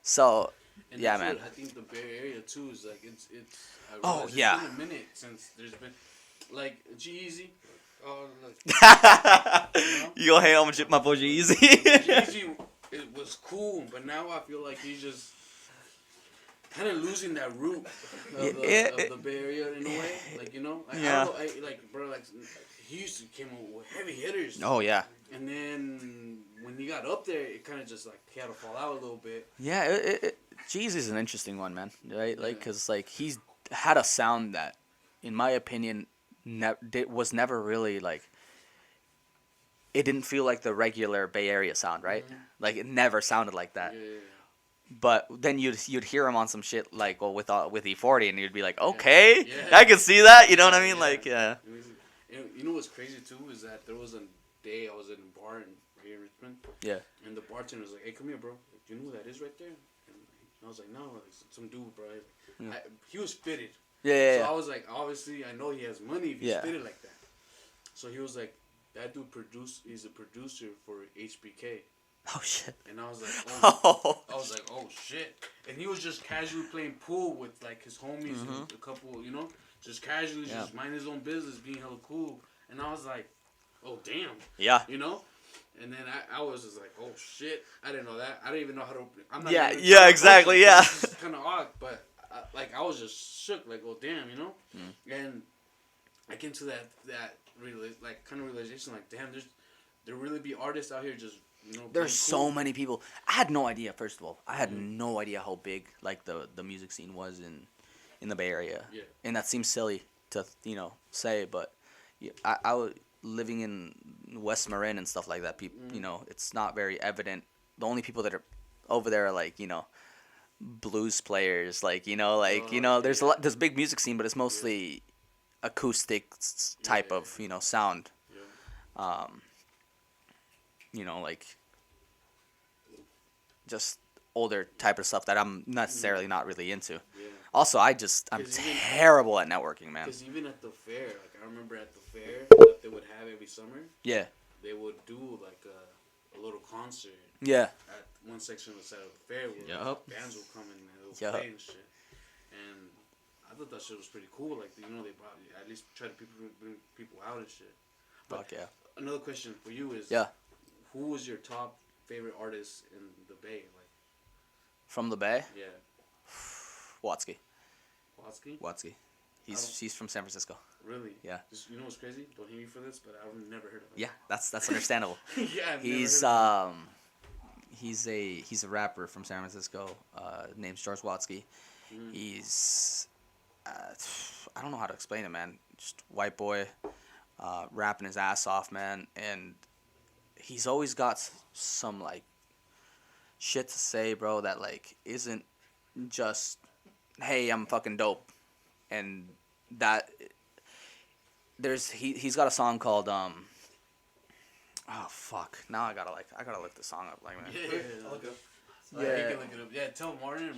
So, and man. I think the Bay Area too is like it's. It's been a minute since there's been like G-Eazy. You gonna hate on my boy G-Eazy? G-Eazy, it was cool, but now I feel like he's just kind of losing that root of the Bay Area in a way. Like I don't know, he used to came up with heavy hitters. Oh yeah. And then when he got up there, it kind of just like he had to fall out a little bit. Yeah, G-Eazy's an interesting one, man. Right? Like, cause like he's had a sound that, in my opinion, was never really like. It didn't feel like the regular Bay Area sound, right? Mm-hmm. Like it never sounded like that. Yeah. But then you'd hear him on some shit like with E40, and you'd be like, okay, I can see that. You know what I mean? Like, You know what's crazy too is that there was a day I was in a bar here in Richmond. Yeah. And the bartender was like, "Hey, come here, bro. Do you know who that is right there?" And I was like, "No, it's some dude, bro." He was fitted. Yeah. So I was like, obviously, I know he has money if he's fitted like that. So he was like, that dude he's a producer for HBK. Oh shit. And I was like, oh shit. And he was just casually playing pool with like his homies and a couple, just casually just mind his own business, being hella cool. And I was like, oh damn. Yeah. And then I was just like, oh shit, I didn't know that. I didn't even know how to. I'm not. Yeah. Exactly. Yeah. It's kind of odd, but I was just shook, like, oh damn, And I came to that kind of realization, like, damn, there really be artists out here just. There's so many people. I had no idea. First of all, I had no idea how big like the music scene was in the Bay Area. Yeah. And that seems silly to say, but I was living in West Marin and stuff like that. People, it's not very evident. The only people that are over there are like blues players, there's there's a big music scene, but it's mostly acoustic type of sound. Yeah. Like just older type of stuff that I'm necessarily not really into. Yeah. Also, I'm terrible at networking, man. Because even at the fair, like I remember at the fair that they would have every summer. Yeah. They would do like a little concert. Yeah. At one section of the side of the fair where bands would come and they would play and shit. And I thought that shit was pretty cool. Like they brought at least try to bring people out and shit. Fuck yeah. Another question for you is, Yeah. who was your top favorite artist in the Bay? Like, From the Bay, yeah, Watsky. Watsky. He's from San Francisco. Really? Yeah. Just, you know what's crazy? Don't hate me for this, but I've never heard of him. Yeah, that's understandable. Yeah, I've He's never heard of him. he's a rapper from San Francisco. Name's George Watsky. He's I don't know how to explain it, man. Just white boy, rapping his ass off, man, and he's always got some like shit to say, bro. That like isn't just, hey, I'm fucking dope, and that he's got a song called oh fuck, now I gotta look the song up, like, man. Yeah. Look up. Yeah. You can look it up. Yeah, tell Martin.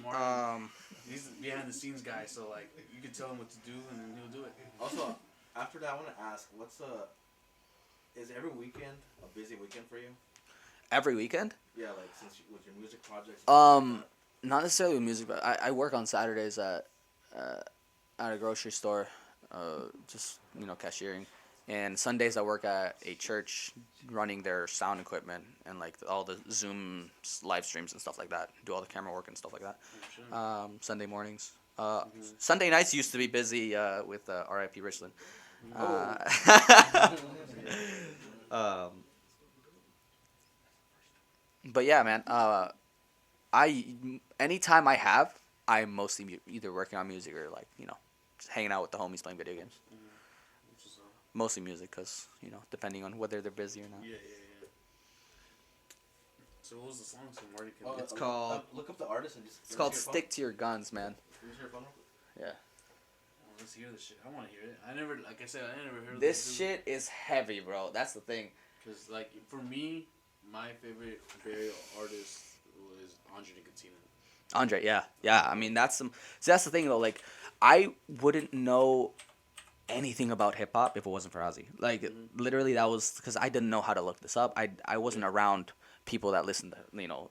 He's the behind the scenes guy, so like you can tell him what to do and then he'll do it. Also, after that, I want to ask, is every weekend a busy weekend for you? Every weekend? Yeah, like with your music projects. Not necessarily with music, but I work on Saturdays at a grocery store, just cashiering, and Sundays I work at a church running their sound equipment and like all the Zoom live streams and stuff like that. Do all the camera work and stuff like that. Sunday mornings. Sunday nights used to be busy with R.I.P. Richland. But yeah, man. Anytime I'm mostly either working on music or like just hanging out with the homies playing video games. Mostly music, cause depending on whether they're busy or not. Yeah. So what was the song? So Marty can. It's called. Look up the artist and just. It's called "Stick to Your Guns," man. Use your phone. Yeah. Oh, let's hear this shit. I want to hear it. I never heard of This shit is heavy, bro. That's the thing. Cause like for me, my favorite burial artist was Andre Nicotino. Andre, yeah. I mean, that's the thing though. Like, I wouldn't know anything about hip hop if it wasn't for Ozzy. Like, literally, that was because I didn't know how to look this up. I wasn't around people that listened to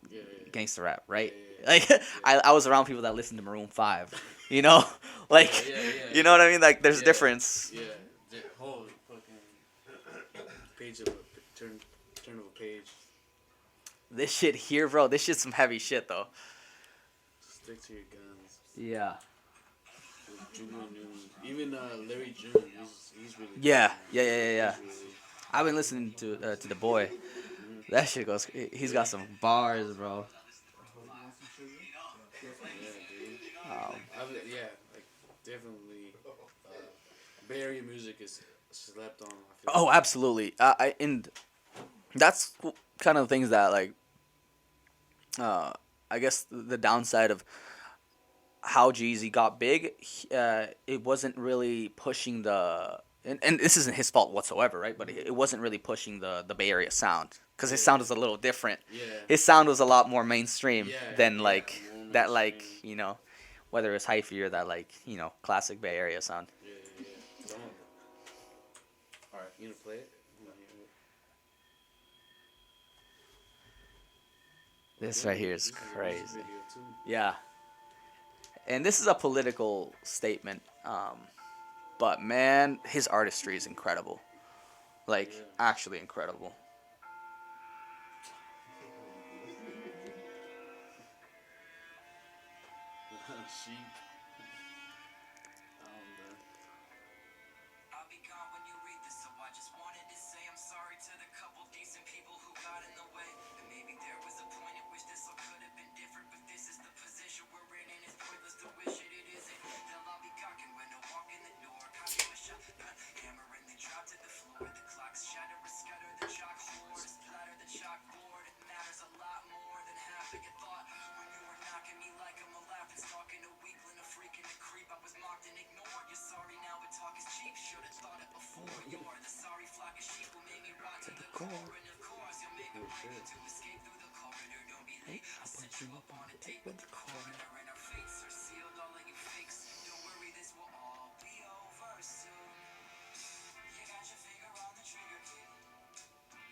gangster rap, right? Like, I was around people that listened to Maroon 5. You know what I mean? Like, there's a difference. Yeah, the whole fucking page of a turn of a page. This shit here, bro. This shit's some heavy shit, though. Stick to your guns. Yeah. Even Larry June, he's really good. Yeah. Really, I've been listening to the boy. That shit goes. He's got some bars, bro. Like definitely. Bay Area music is slept on. I feel Oh, absolutely. And that's kind of things that like. I guess the downside of how Jeezy got big, it wasn't really pushing and this isn't his fault whatsoever, right? But it wasn't really pushing the Bay Area sound because his sound was a little different. Yeah. His sound was a lot more mainstream than more like that, like mainstream. whether it's hyphy or that like classic Bay Area sound. Yeah. All right, you gonna play it? This right here is crazy. Video too. Yeah. And this is a political statement, but man, his artistry is incredible. Like, actually incredible. Sheep. I'll be gone when you read this, so I just wanted to say I'm sorry to the couple decent people who got in the way. And maybe there was a point at which this all could have been different, but this is the position we're in, and it's pointless to wish it isn't. They'll all be gawking when I walk in the door. Caught you a shot, hammer and they drop to the floor. The clocks shatter or scatter the chalk board, splatter the chalkboard. It matters a lot more than half of your thought. When you were knocking me like I'm a laughing stalking a weakling, a freak and a creep. I was mocked and ignored. You're sorry now, but talk is cheap. Should've thought it before. You're the sorry flock of sheep who made me rot to the core. And of course, you'll make a plan to escape through the corridor. Don't be late. I'll set you up on a date with the coroner, and our fates are sealed. All of you fakes, don't worry, this will all be over soon. You got your finger on the trigger, kid.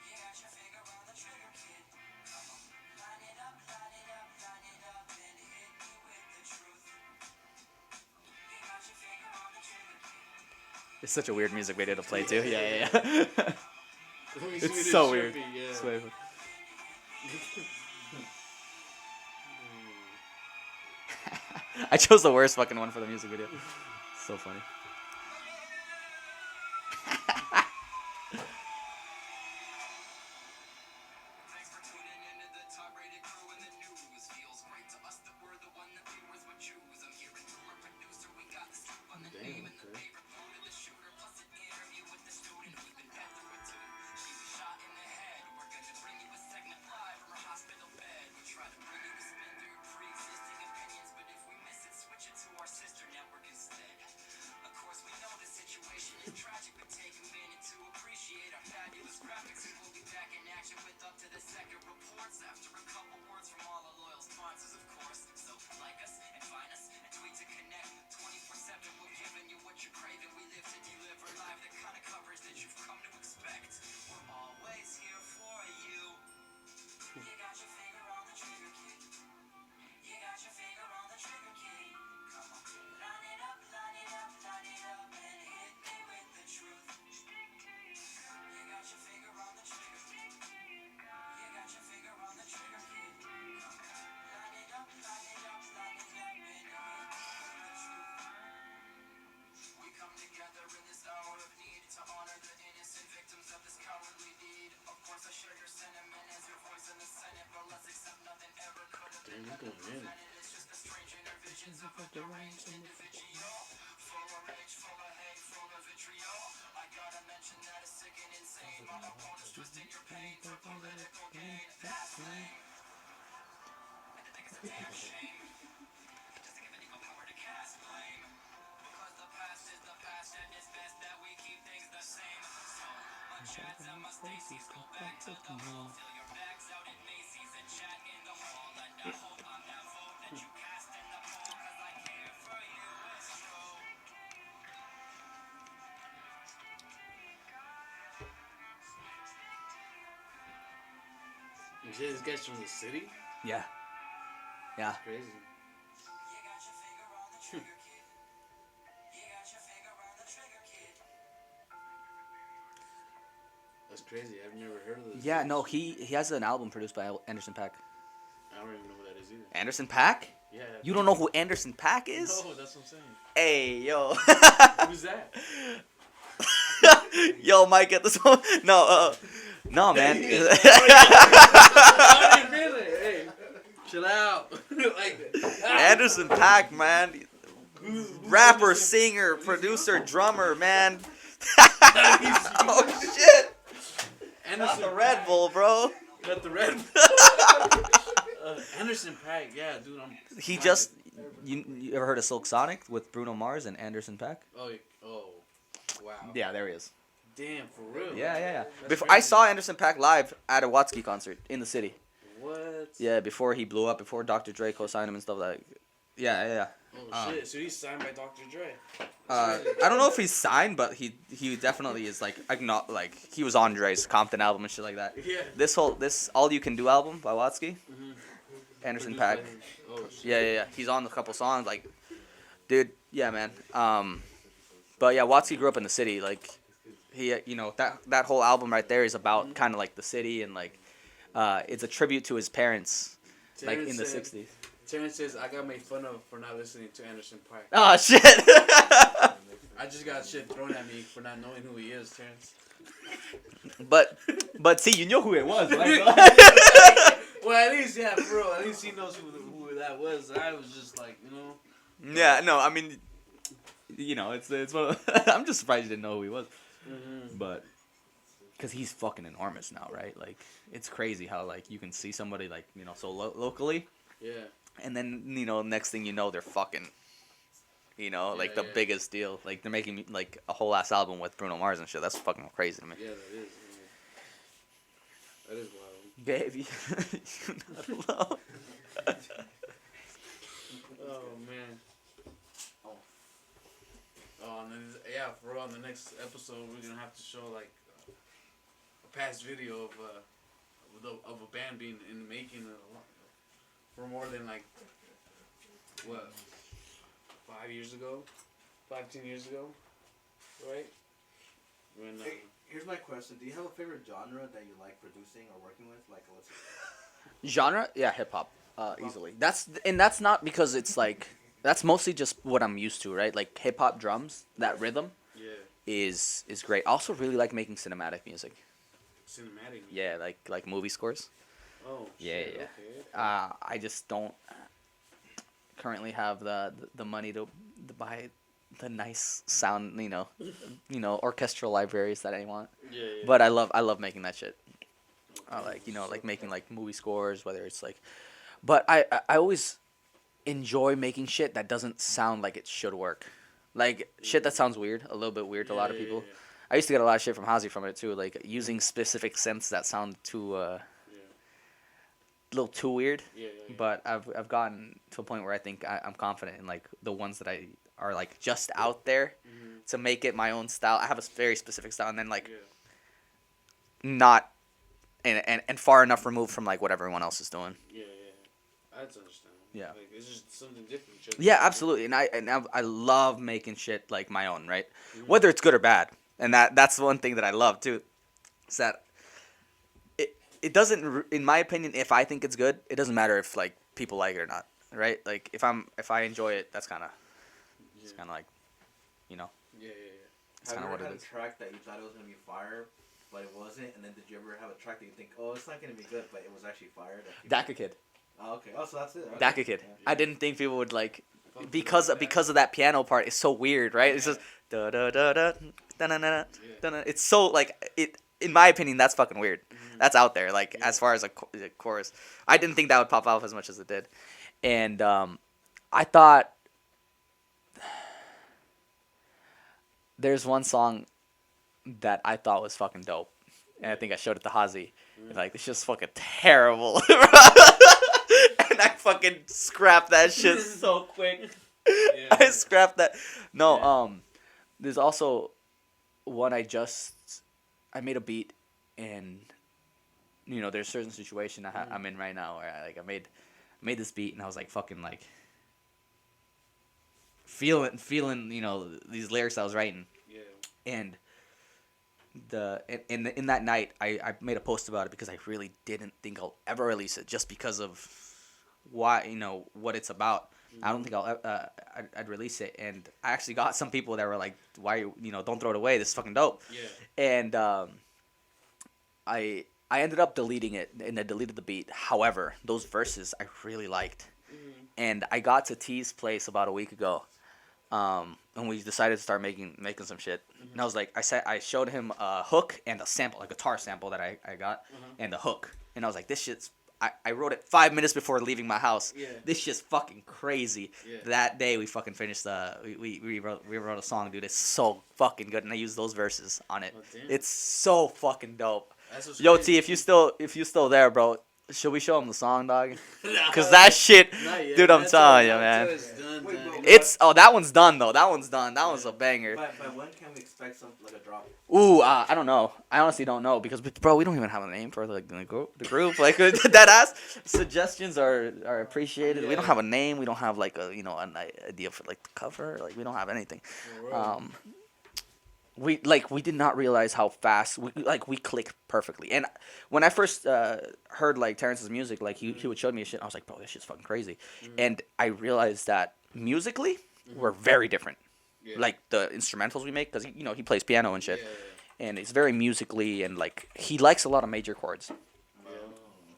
You got your finger on the trigger, kid. Come on, line it up, line it up, line it up, and hit me with the truth. You got your finger on the trigger, kid. It's such a weird music video to play too. Yeah. Let me see what It's it so should weird. be, yeah. It's way- I chose the worst fucking one for the music video. So funny. Thanks for tuning in to the top-rated crew in the news. Feels great to us that we're the one that viewers would choose. I'm hearing from our producer, we got the scoop on the name and the favorite quote of the shooter, plus an interview with the student who's been dead through it too. She was shot in the head. We're gonna bring you a segment live from her hospital bed. We try to bring you a spin through your pre-existing opinions, but if we miss it, switch it to our sister network instead. Of course, we know the situation is tragic, but take a minute to appreciate our fabulous graphics, and we'll be back in action with up to the second reports after a couple words from all our loyal sponsors, of course. So like us and find us and tweet to connect 24/7. We're giving you what you're craving. We live to deliver live the kind of coverage that you've come to expect. We're always here for you. You got your finger on the trigger, kid. You got your finger on the trigger, kid. Come on, line it up, line it up, line it up, and hit me with the truth. You got your finger on the trigger. You got your finger on the trigger, kid. Come on, line it up, line it up, line it up, and hit me with the truth. We come together in this hour of need to honor the innocent victims of this cowardly deed. Of course, I share your sentiment as your voice in the Senate, but let's accept nothing ever could have been better prevented. It's just the strange inner visions of a deranged individual, full of rage, full of hate, full of vitriol. I gotta mention that it's sick and insane. My opponents twisting your pain for political gain. That's lame. And to think it's a damn shame. Just to give anyone power to cast blame. Because the past is the past, and it's best that we keep things the same. So, my chads and my Stacy's go back to the mall. Fill your bags out at Macy's and chat in the hall. And I hope I'm that vote that you cast in the poll. Cause I care for you, it's true. You say this guy's from the city? Yeah. Yeah. Crazy. You got your finger on the trigger, kid. You got your finger on the trigger, kid. That's crazy. I've never heard of this. Yeah, no, he has an album produced by Anderson .Paak. I don't even know who that is either. Anderson .Paak? Yeah. You don't know who Anderson .Paak is? No, that's what I'm saying. Hey, yo. Who's that? Yo, Mike, at this one. No, man. Hey, chill out. Like, Anderson .Paak, man. Rapper, singer, producer, drummer, man. Oh, shit. Not the Red Bull, bro. Got the Red Anderson .Paak, yeah, dude. He just... You ever heard of Silk Sonic with Bruno Mars and Anderson .Paak? Oh, wow. Yeah, there he is. Damn, for real. Yeah. That's Before crazy. I saw Anderson .Paak live at a Watsky concert in the city. What? Yeah, before he blew up, before Dr. Dre co-signed him and stuff like. Yeah. Oh shit! So he's signed by Dr. Dre. I don't know if he's signed, but he definitely is like he was on Dre's Compton album and shit like that. Yeah. This All You Can Do album by Watsky. Mhm. Anderson Produced by .Paak. him. Oh shit. Yeah. He's on a couple songs, like, dude. Yeah, man. But yeah, Watsky grew up in the city. Like, he, that whole album right there is about kind of like the city and like, it's a tribute to his parents, like Terrence in the said- '60s. Terrence says I got made fun of for not listening to Anderson .Paak. Oh shit. I just got shit thrown at me for not knowing who he is, Terrence. But see, you know who it was, right? Well, at least yeah, bro. At least he knows who that was. I was just like, Yeah, no, I mean, it's one of, I'm just surprised you didn't know who he was. Mm-hmm. But because he's fucking enormous now, right? Like, it's crazy how like you can see somebody like so locally, Yeah. and then next thing you know they're fucking, like the yeah. biggest deal. Like they're making like a whole ass album with Bruno Mars and shit. That's fucking crazy to me. Yeah, that is. That is wild. Baby, you're not alone. Oh man. Oh, and then yeah, for real, on the next episode, we're gonna have to show like a past video of a band being in the making for more than like what 5 years ago, 10 years ago, right? When Hey, here's my question: do you have a favorite genre that you like producing or working with? Like, let's. Genre? Yeah, hip hop. Easily. That's not because it's like that's mostly just what I'm used to, right? Like hip hop drums, that rhythm Yeah. is great. I also really like making cinematic music. Cinematic. Yeah, like movie scores. Oh. Yeah, Shit, yeah. Okay. I just don't currently have the money to buy the nice sound, orchestral libraries that I want. Yeah. Yeah. But I love making that shit. I Okay, like so like making like movie scores, whether it's like, but I always enjoy making shit that doesn't sound like it should work, like shit that sounds weird, a little bit weird to a lot of people. I used to get a lot of shit from Hazy from it too, like using specific synths that sound too a little too weird. Yeah. But I've gotten to a point where I think I'm confident in like the ones that I are like just out there to make it my own style. I have a very specific style, and then like not and far enough removed from like what everyone else is doing. Yeah. That's understandable. Yeah. Like, it's just something different. Just Yeah, absolutely. And I love making shit like my own, right? Whether it's good or bad. And that's the one thing that I love too. Is that it doesn't, in my opinion, if I think it's good, it doesn't matter if like people like it or not, right? Like if I enjoy it, that's kind of it's kind of like, Yeah. It's kind of what it Have you ever is. had a track that you thought it was gonna be fire, but it wasn't? And then did you ever have a track that you think, oh, it's not gonna be good, but it was actually fire? Daca Kid. Oh, okay. Oh, so that's it. Okay. Daca Kid. Yeah. I didn't think people would like because of that piano part. It's so weird, right? It's just da da da da da da da da. It's so like it. In my opinion, that's fucking weird. That's out there. Like as far as a chorus, I didn't think that would pop off as much as it did, and I thought there's one song that I thought was fucking dope, and I think I showed it to Hazi. Like this shit's fucking terrible, and I fucking scrapped that shit so quick. I scrapped that. No, there's also one I made a beat, and there's a certain situation I'm in right now where I made this beat, and I was like fucking like feeling these lyrics I was writing. And in that night I made a post about it because I really didn't think I'll ever release it, just because of why what it's about. I don't think I'd release it, and I actually got some people that were like, why don't throw it away, this is fucking dope. And I ended up deleting it, and I deleted the beat. However, those verses I really liked, and I got to T's place about a week ago, and we decided to start making some shit. And I was like, I showed him a hook and a sample, a guitar sample that I got, and the hook, and I was like, this shit's. I wrote it 5 minutes before leaving my house. This shit's fucking crazy. That day we fucking finished we wrote a song, dude. It's so fucking good, and I used those verses on it. It's so fucking dope. Yo, T, if you still there, bro, should we show him the song, dog? Cause that shit, dude, I'm telling you, man. That one's done though. That one's done. That one's a banger. But when can we expect something like a drop? Ooh, I don't know. I honestly don't know because, bro, we don't even have a name for the group. Like that ass suggestions are appreciated. We don't have a name. We don't have like an idea for like the cover. Like we don't have anything. We did not realize how fast we clicked perfectly. And when I first heard like Terrence's music, like he would show me shit. I was like, bro, this shit's fucking crazy. And I realized that musically we're very different. Like the instrumentals we make, because he plays piano and shit, and it's very musically, and like he likes a lot of major chords.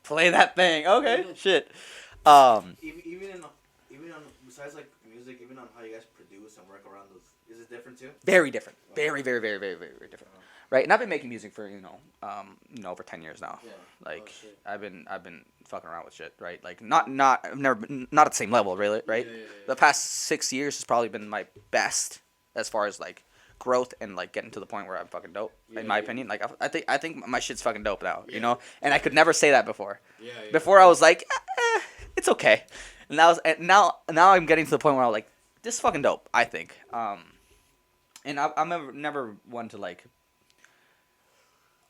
Play that thing, okay? Shit. Even on besides like music, even on how you guys produce and work around those, is it different too? Very different. Very, very, very, very, very, very different. Right, and I've been making music for over 10 years now. Like I've been fucking around with shit, right? Like I've never been, not at the same level, really, right? The past 6 years has probably been my best as far as like growth and like getting to the point where I'm fucking dope. In my opinion, like I think my shit's fucking dope now, and I could never say that before. Before I was like, it's okay, and now I'm getting to the point where I'm like, this is fucking dope. I think, and I'm never one to like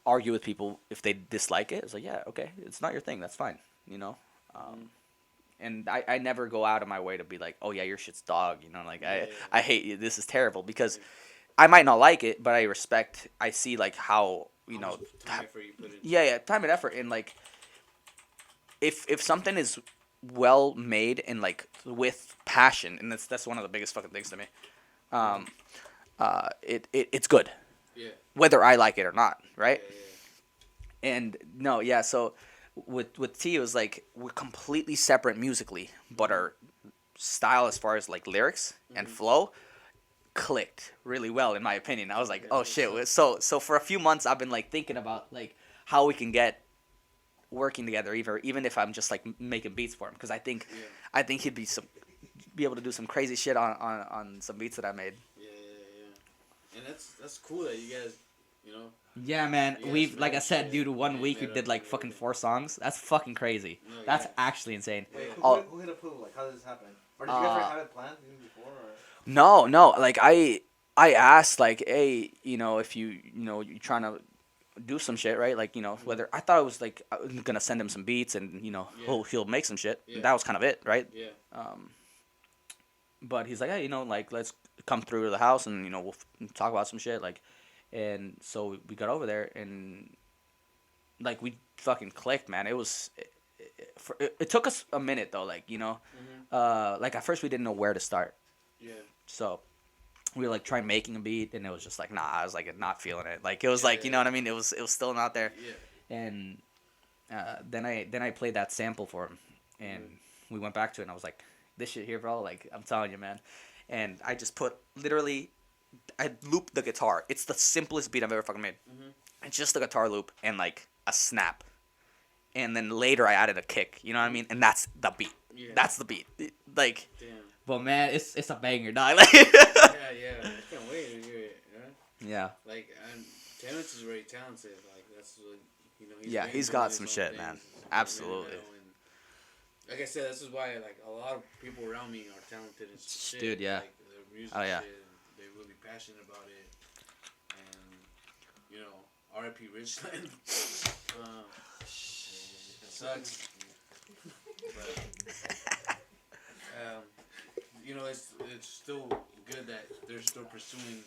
argue with people if they dislike it. It's like, yeah, okay, it's not your thing, that's fine, and I never go out of my way to be like, oh yeah, your shit's dog, like I hate you, this is terrible, because I might not like it, but I see like how How much time effort you put in. yeah, time and effort, and like if something is well made and like with passion, and that's one of the biggest fucking things to me. It's good, Yeah. whether I like it or not, right? Yeah. And no, yeah. So with T, it was like we're completely separate musically, but our style as far as like lyrics and flow clicked really well in my opinion. I was like, oh shit. So for a few months I've been like thinking about like how we can get working together, even if I'm just like making beats for him, because I think he'd be able to do some crazy shit on some beats that I made. Yeah. And that's cool that you guys, you know. Yeah, man. You guys We've, like I met said, and dude, one shit, week we met did up like and fucking everything. 4 songs. That's fucking crazy. No, That's yeah. actually insane. Wait, Oh, who hit a poo? Like, how did this happen? Or did you guys already have it planned even before? Or? no. Like I asked like, hey, if you trying to do some shit, right? Like, whether I thought it was like I was gonna send him some beats and he'll make some shit. Yeah. That was kind of it, right? Yeah. But he's like, hey, like let's come through to the house and we'll talk about some shit, like, and so we got over there and like we fucking clicked, man. It took us a minute though, like like at first we didn't know where to start. Yeah. So we were like trying making a beat and it was just like, nah, I was like not feeling it. Like it was like, you know what I mean? It was still not there. Yeah. And then I played that sample for him and we went back to it and I was like, this shit here, bro, like I'm telling you, man. And I just I looped the guitar. It's the simplest beat I've ever fucking made. It's just a guitar loop and like a snap. And then later I added a kick, you know what I mean? And that's the beat. Yeah. That's the beat. Like, Damn. but man, it's a banger, dog. Like, Yeah. I can't wait to hear it. Right? yeah. Like, Terrence is very talented. Like, that's what, Yeah, been he's doing got his some own shit, thing man. for a minute Absolutely. now, and like I said, this is why like a lot of people around me are talented and shit. Dude, yeah. Like, their music Oh, yeah. shit, and they're really passionate about it. And R.I.P. Richland. Sucks. But it's still good that they're still pursuing.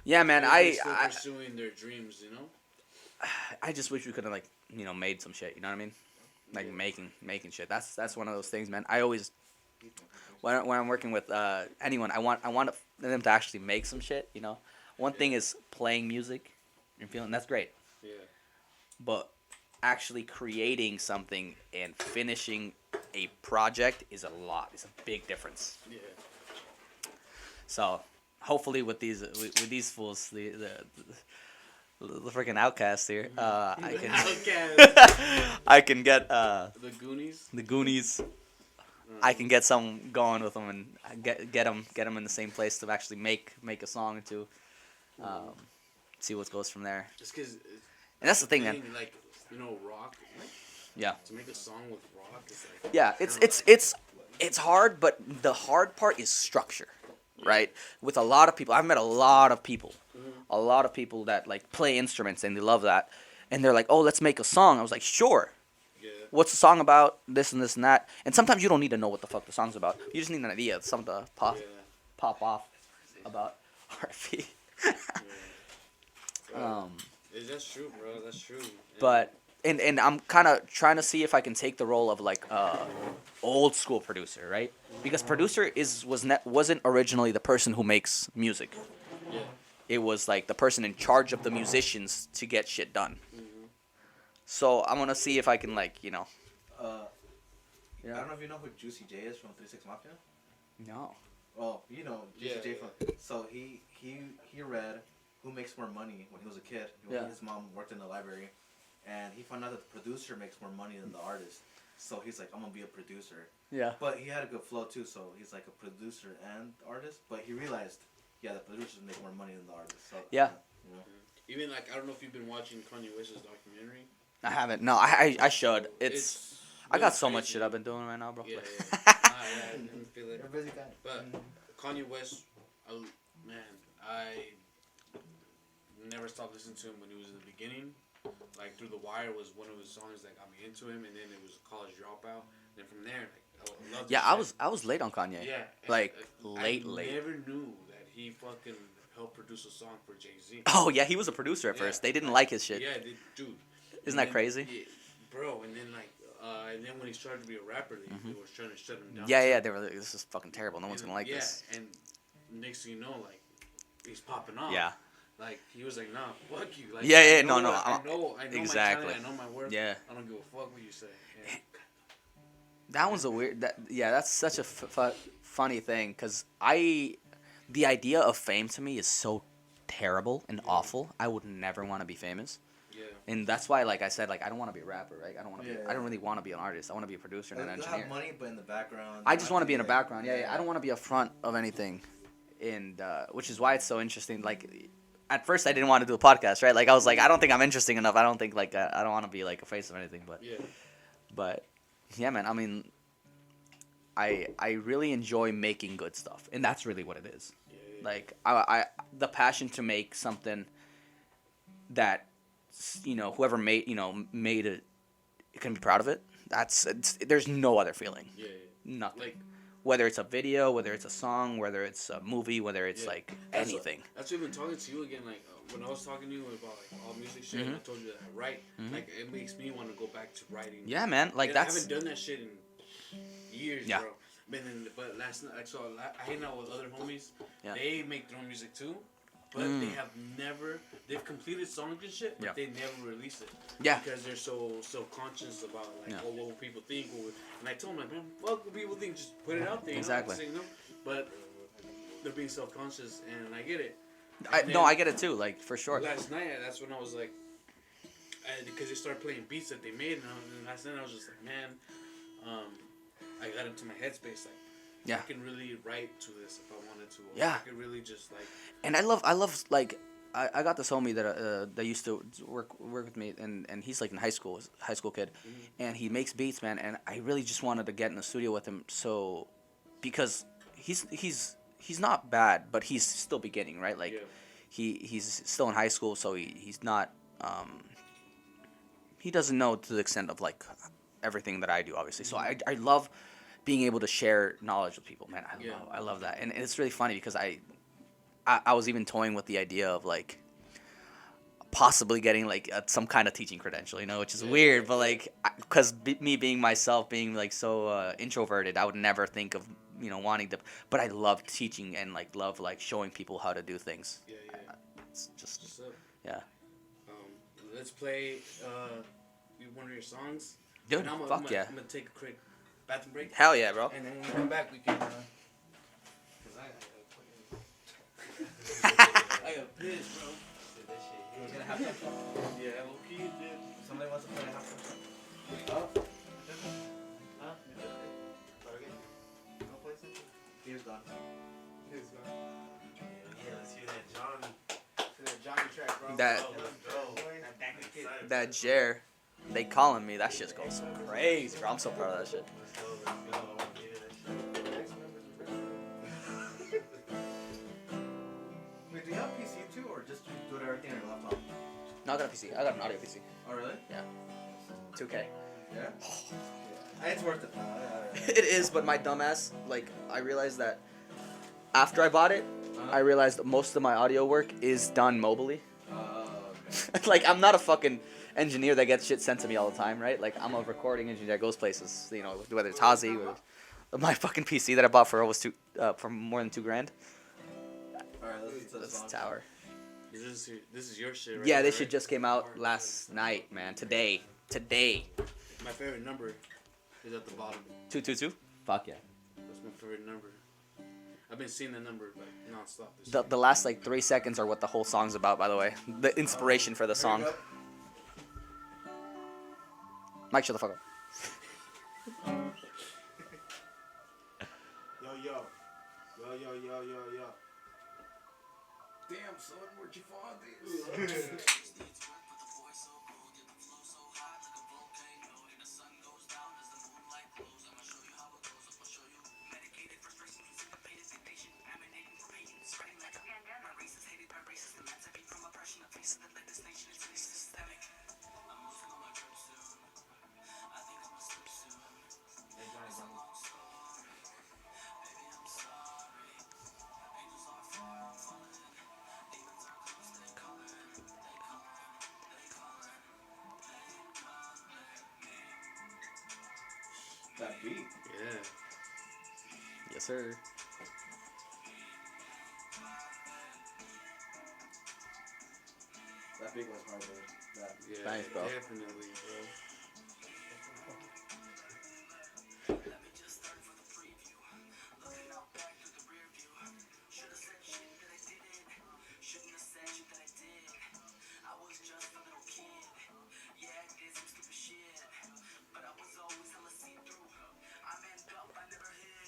Yeah, man. They're still pursuing their dreams. I just wish we could have like made some shit. You know what I mean? Like making shit. That's one of those things, man. I always when I'm working with anyone, I want them to actually make some shit. One thing is playing music and feeling that's great. Yeah. But actually creating something and finishing a project is a lot. It's a big difference. Yeah. So hopefully with these fools, the freaking outcasts here, I can get The Goonies. the Goonies. I can get some going with them and get them in the same place to actually make a song or two. See what goes from there. Just because. And that's the thing, man. Like rock. Yeah. To make a song with rock is like. Yeah, it's hard, but the hard part is structure, right? With a lot of people, I've met a lot of people that like play instruments and they love that, and they're like, "Oh, let's make a song." I was like, "Sure." Yeah. What's the song about? This and this and that. And sometimes you don't need to know what the fuck the song's about. You just need an idea, something to pop off about RP. That's true, bro. That's true. But and I'm kind of trying to see if I can take the role of like old school producer, right? Because producer wasn't originally the person who makes music. Yeah. It was like the person in charge of the musicians to get shit done. So I'm gonna see if I can like I don't know if you know who Juicy J is from 3 6 Mafia. No. Well, Juicy J from. So he read Who Makes More Money when he was a kid. His mom worked in the library, and he found out that the producer makes more money than the artist. So he's like, I'm gonna be a producer. Yeah. But he had a good flow too, so he's like a producer and artist. But he realized, the producers make more money than the artists. So, Yeah. Even like I don't know if you've been watching Kanye West's documentary. I haven't. No, I should. It's I got so crazy. much shit I've been doing right now, bro. Yeah. I didn't feel it. You're a busy guy. But Kanye West, man, I never stopped listening to him when he was in the beginning. Like Through the Wire was one of his songs that got me into him, and then it was College Dropout. And then from there, like I loved Yeah, his shit. I was late on Kanye. Yeah. like I late. never knew that he fucking helped produce a song for Jay-Z. Oh yeah, he was a producer at first. They didn't like his shit. Yeah, dude. Isn't that crazy? Yeah, bro, and then like, and then when he started to be a rapper, they were trying to shut him down. Yeah, they were like, this is fucking terrible. No one's gonna like this. Yeah, and next thing you know, like, he's popping off. Yeah. Like, he was like, nah, fuck you. Like, Yeah, I no. know Exactly. my talent, I know my worth. Yeah. I don't give a fuck what you say. Yeah. That one's a weird. That's such a funny thing because the idea of fame to me is so terrible and awful. I would never want to be famous. Yeah. And that's why, like I said, like I don't want to be a rapper, right? I don't want to. I don't really want to be an artist. I want to be a producer and an engineer. Have money, but in the background. I just want to be in the background. Yeah. I don't want to be up front of anything, and which is why it's so interesting. Like, at first I didn't want to do a podcast, right? Like I was like, I don't think I'm interesting enough. I don't think like I don't want to be like a face of anything, but. Yeah. But, yeah, man. I mean, I really enjoy making good stuff, and that's really what it is. Yeah. Like I the passion to make something that, whoever made it can be proud of it. There's no other feeling. Yeah. Nothing. Like, whether it's a video, whether it's a song, whether it's a movie, whether it's like anything. That's what I've been talking to you again. Like when I was talking to you about like all music shit, and I told you that I write. Like it makes me want to go back to writing. Yeah, man. Like I haven't done that shit in years, Yeah. bro. But last night, so I hang out with other homies. Yeah. They make their own music too, but they've completed songs and shit, but they never release it. Yeah. Because they're so conscious about like what will people think. And I told them, like, man, fuck what people think. Just put it out there. Exactly. But they're being self-conscious, and I get it. I get it too. Like for sure. Last night, that's when I was like, because they started playing beats that they made, and last night I was just like, man, I got into my headspace, like, I can really write to this if I wanted to. Or I could really just like. And I love like I got this homie that used to work with me, and he's like in high school kid, and he makes beats, man. And I really just wanted to get in the studio with him, because he's not bad, but he's still beginning, right? Like he's still in high school, so he's not he doesn't know to the extent of like everything that I do, obviously. So I love being able to share knowledge with people, man. I love that, and it's really funny because I was even toying with the idea of like possibly getting like some kind of teaching credential, which is weird, but like because me being myself, being like so introverted, I would never think of wanting to. But I love teaching and like love like showing people how to do things. It's just let's play one of your songs. Dude, fuck yeah. I'm gonna take a quick bathroom break. Hell yeah, bro. And then when we come back, we can. Cause I got pissed, bro. We're gonna have some. Yeah, okay, dude. Somebody wants to play a half time. Oh. Huh? Go play something. Beer's gone. Beer's gone. Yeah, let's hear that Johnny. That Johnny track, bro. That Jer, they calling me. That shit goes crazy, bro. I'm so proud of that shit. Let's go. I want to hear that shit. Wait, do you have PC too, or just do it everything on your laptop? No, I got a PC. I got an audio PC. Oh, really? Yeah. 2K. Yeah? It's worth it. It is, but my dumbass, like, I realized that after I bought it, I realized that most of my audio work is done mobily. Okay. Like, I'm not a fucking engineer that gets shit sent to me all the time, right? Like, I'm a recording engineer that goes places, whether it's Hazy or my fucking PC that I bought for for more than $2,000. Alright, let's listen to the That's song. Tower. This is your shit, right? Yeah, this shit just came out last night, man. Today. My favorite number is at the bottom. 222? Fuck yeah. That's my favorite number. I've been seeing the number like nonstop. The last like 3 seconds are what the whole song's about, by the way. The inspiration for the song. Mike, shut the fuck up. Yo. Damn, son, where'd you find this? That beat. Yeah. Yes, sir. That beat was hard, dude. That. Yeah. Thanks, bro. Definitely, bro. Let me just start with a preview. Looking out back through the rear view. Should've said shit that I didn't. Shouldn't have said shit that I did. I was just a little kid. Yeah, I did some stupid shit. But I was always hella see-through. I manned up, I never hid.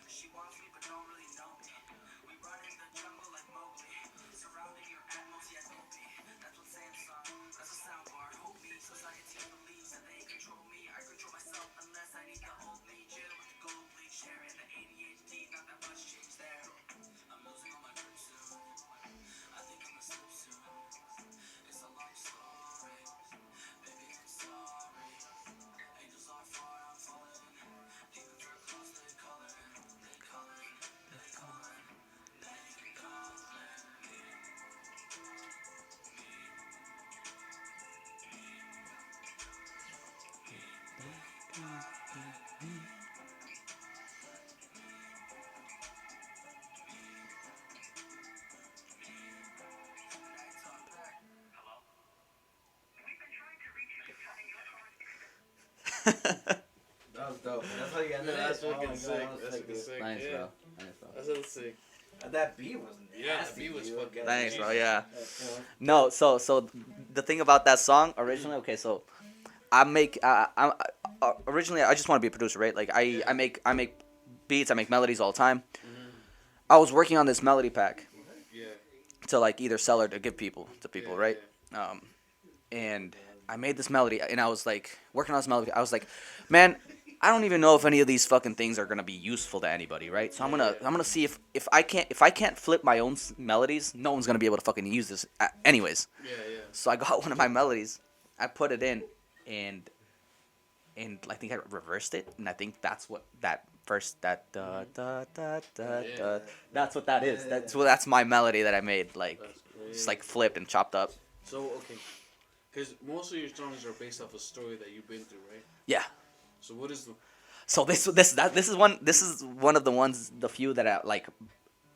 She wants me but don't really know me. We run in the jungle like Mowgli. Surrounding your animals, yeah, don't be. That's what Samsung, that's a soundbar. Hold me, society believes that they control me. I control myself unless I need the old me. Jail with the gold bleach hair and the ADHD, not that much change there. I'm losing all my grip soon. I think I'm gonna slip soon. It's a long story. Baby, I'm sorry. Angels are far, I'm falling. Demons are close, they calling. They calling. They calling. They calling. That was dope. That's how you ended Yeah, it. that's Oh my fucking God, sick. that was That's sick, fucking dude. sick. Thanks, yeah. bro. Thanks, bro. That's hella sick. That beat was nasty. Yeah, the beat was dude. fucking Thanks, bro. Jesus. Yeah. You know? No, so the thing about that song originally, okay, so I make originally I just want to be a producer, right? Like I make beats, I make melodies all the time. I was working on this melody pack Yeah. to like either sell or to give people to people, Yeah, right? And I made this melody, and I was like working on this melody. I was like, man, I don't even know if any of these fucking things are gonna be useful to anybody, right? So I'm gonna see if I can't flip my own melodies, no one's gonna be able to fucking use this anyways. Yeah, yeah. So I got one of my melodies, I put it in, and I think I reversed it, and I think that's what that first that's what that is. That's my melody that I made, like That's crazy. just like flipped and chopped up. So, okay. Because most of your songs are based off a story that you've been through, right? Yeah. So what is the... So this is one of the few that I like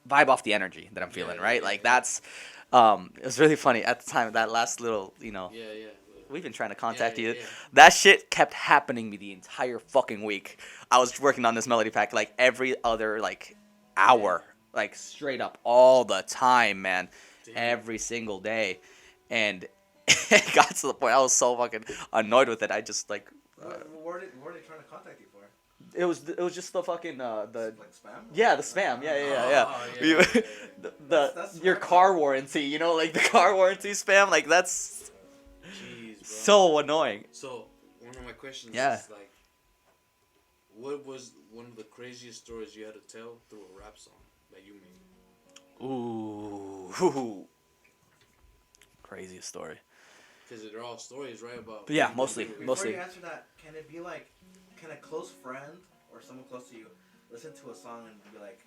vibe off the energy that I'm feeling, Yeah, right? yeah, Like yeah. that's it was really funny at the time, that last little, Yeah, yeah. we've been trying to contact Yeah, you. yeah. That shit kept happening me the entire fucking week. I was working on this melody pack like every other like hour, like straight up all the time, man. Damn. Every single day. And it got to the point I was so fucking annoyed with it. I just like Where are they trying to contact you for? it was just the fucking the Like spam? yeah, the spam. Yeah. Oh, yeah, You- yeah, yeah. the your car warranty, like the car warranty spam, like that's Jeez, bro. so annoying. So, one of my questions Yeah. is, like, what was one of the craziest stories you had to tell through a rap song that you made? Ooh. Craziest story. Because they're all stories, right? About... But yeah, mostly. Before you answer that, can it be like, can a close friend or someone close to you listen to a song and be like,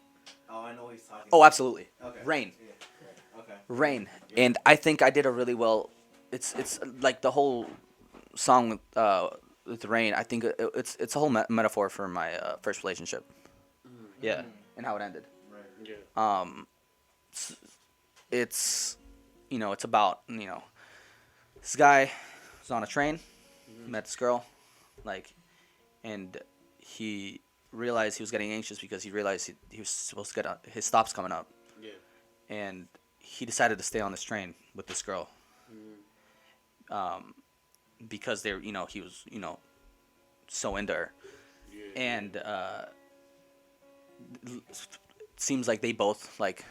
oh, I know what he's talking Oh, about? absolutely. Okay. Rain. Yeah. Okay. Rain. And I think I did a really well. It's like the whole song with Rain. I think it's a whole metaphor for my first relationship. Yeah, and how it ended. Right. Yeah. It's it's about this guy was on a train, met this girl, like, and he realized he was getting anxious because he realized he was supposed to get his stop's coming up, Yeah. and he decided to stay on this train with this girl. Because he was so into her, Yeah. and it seems like they both like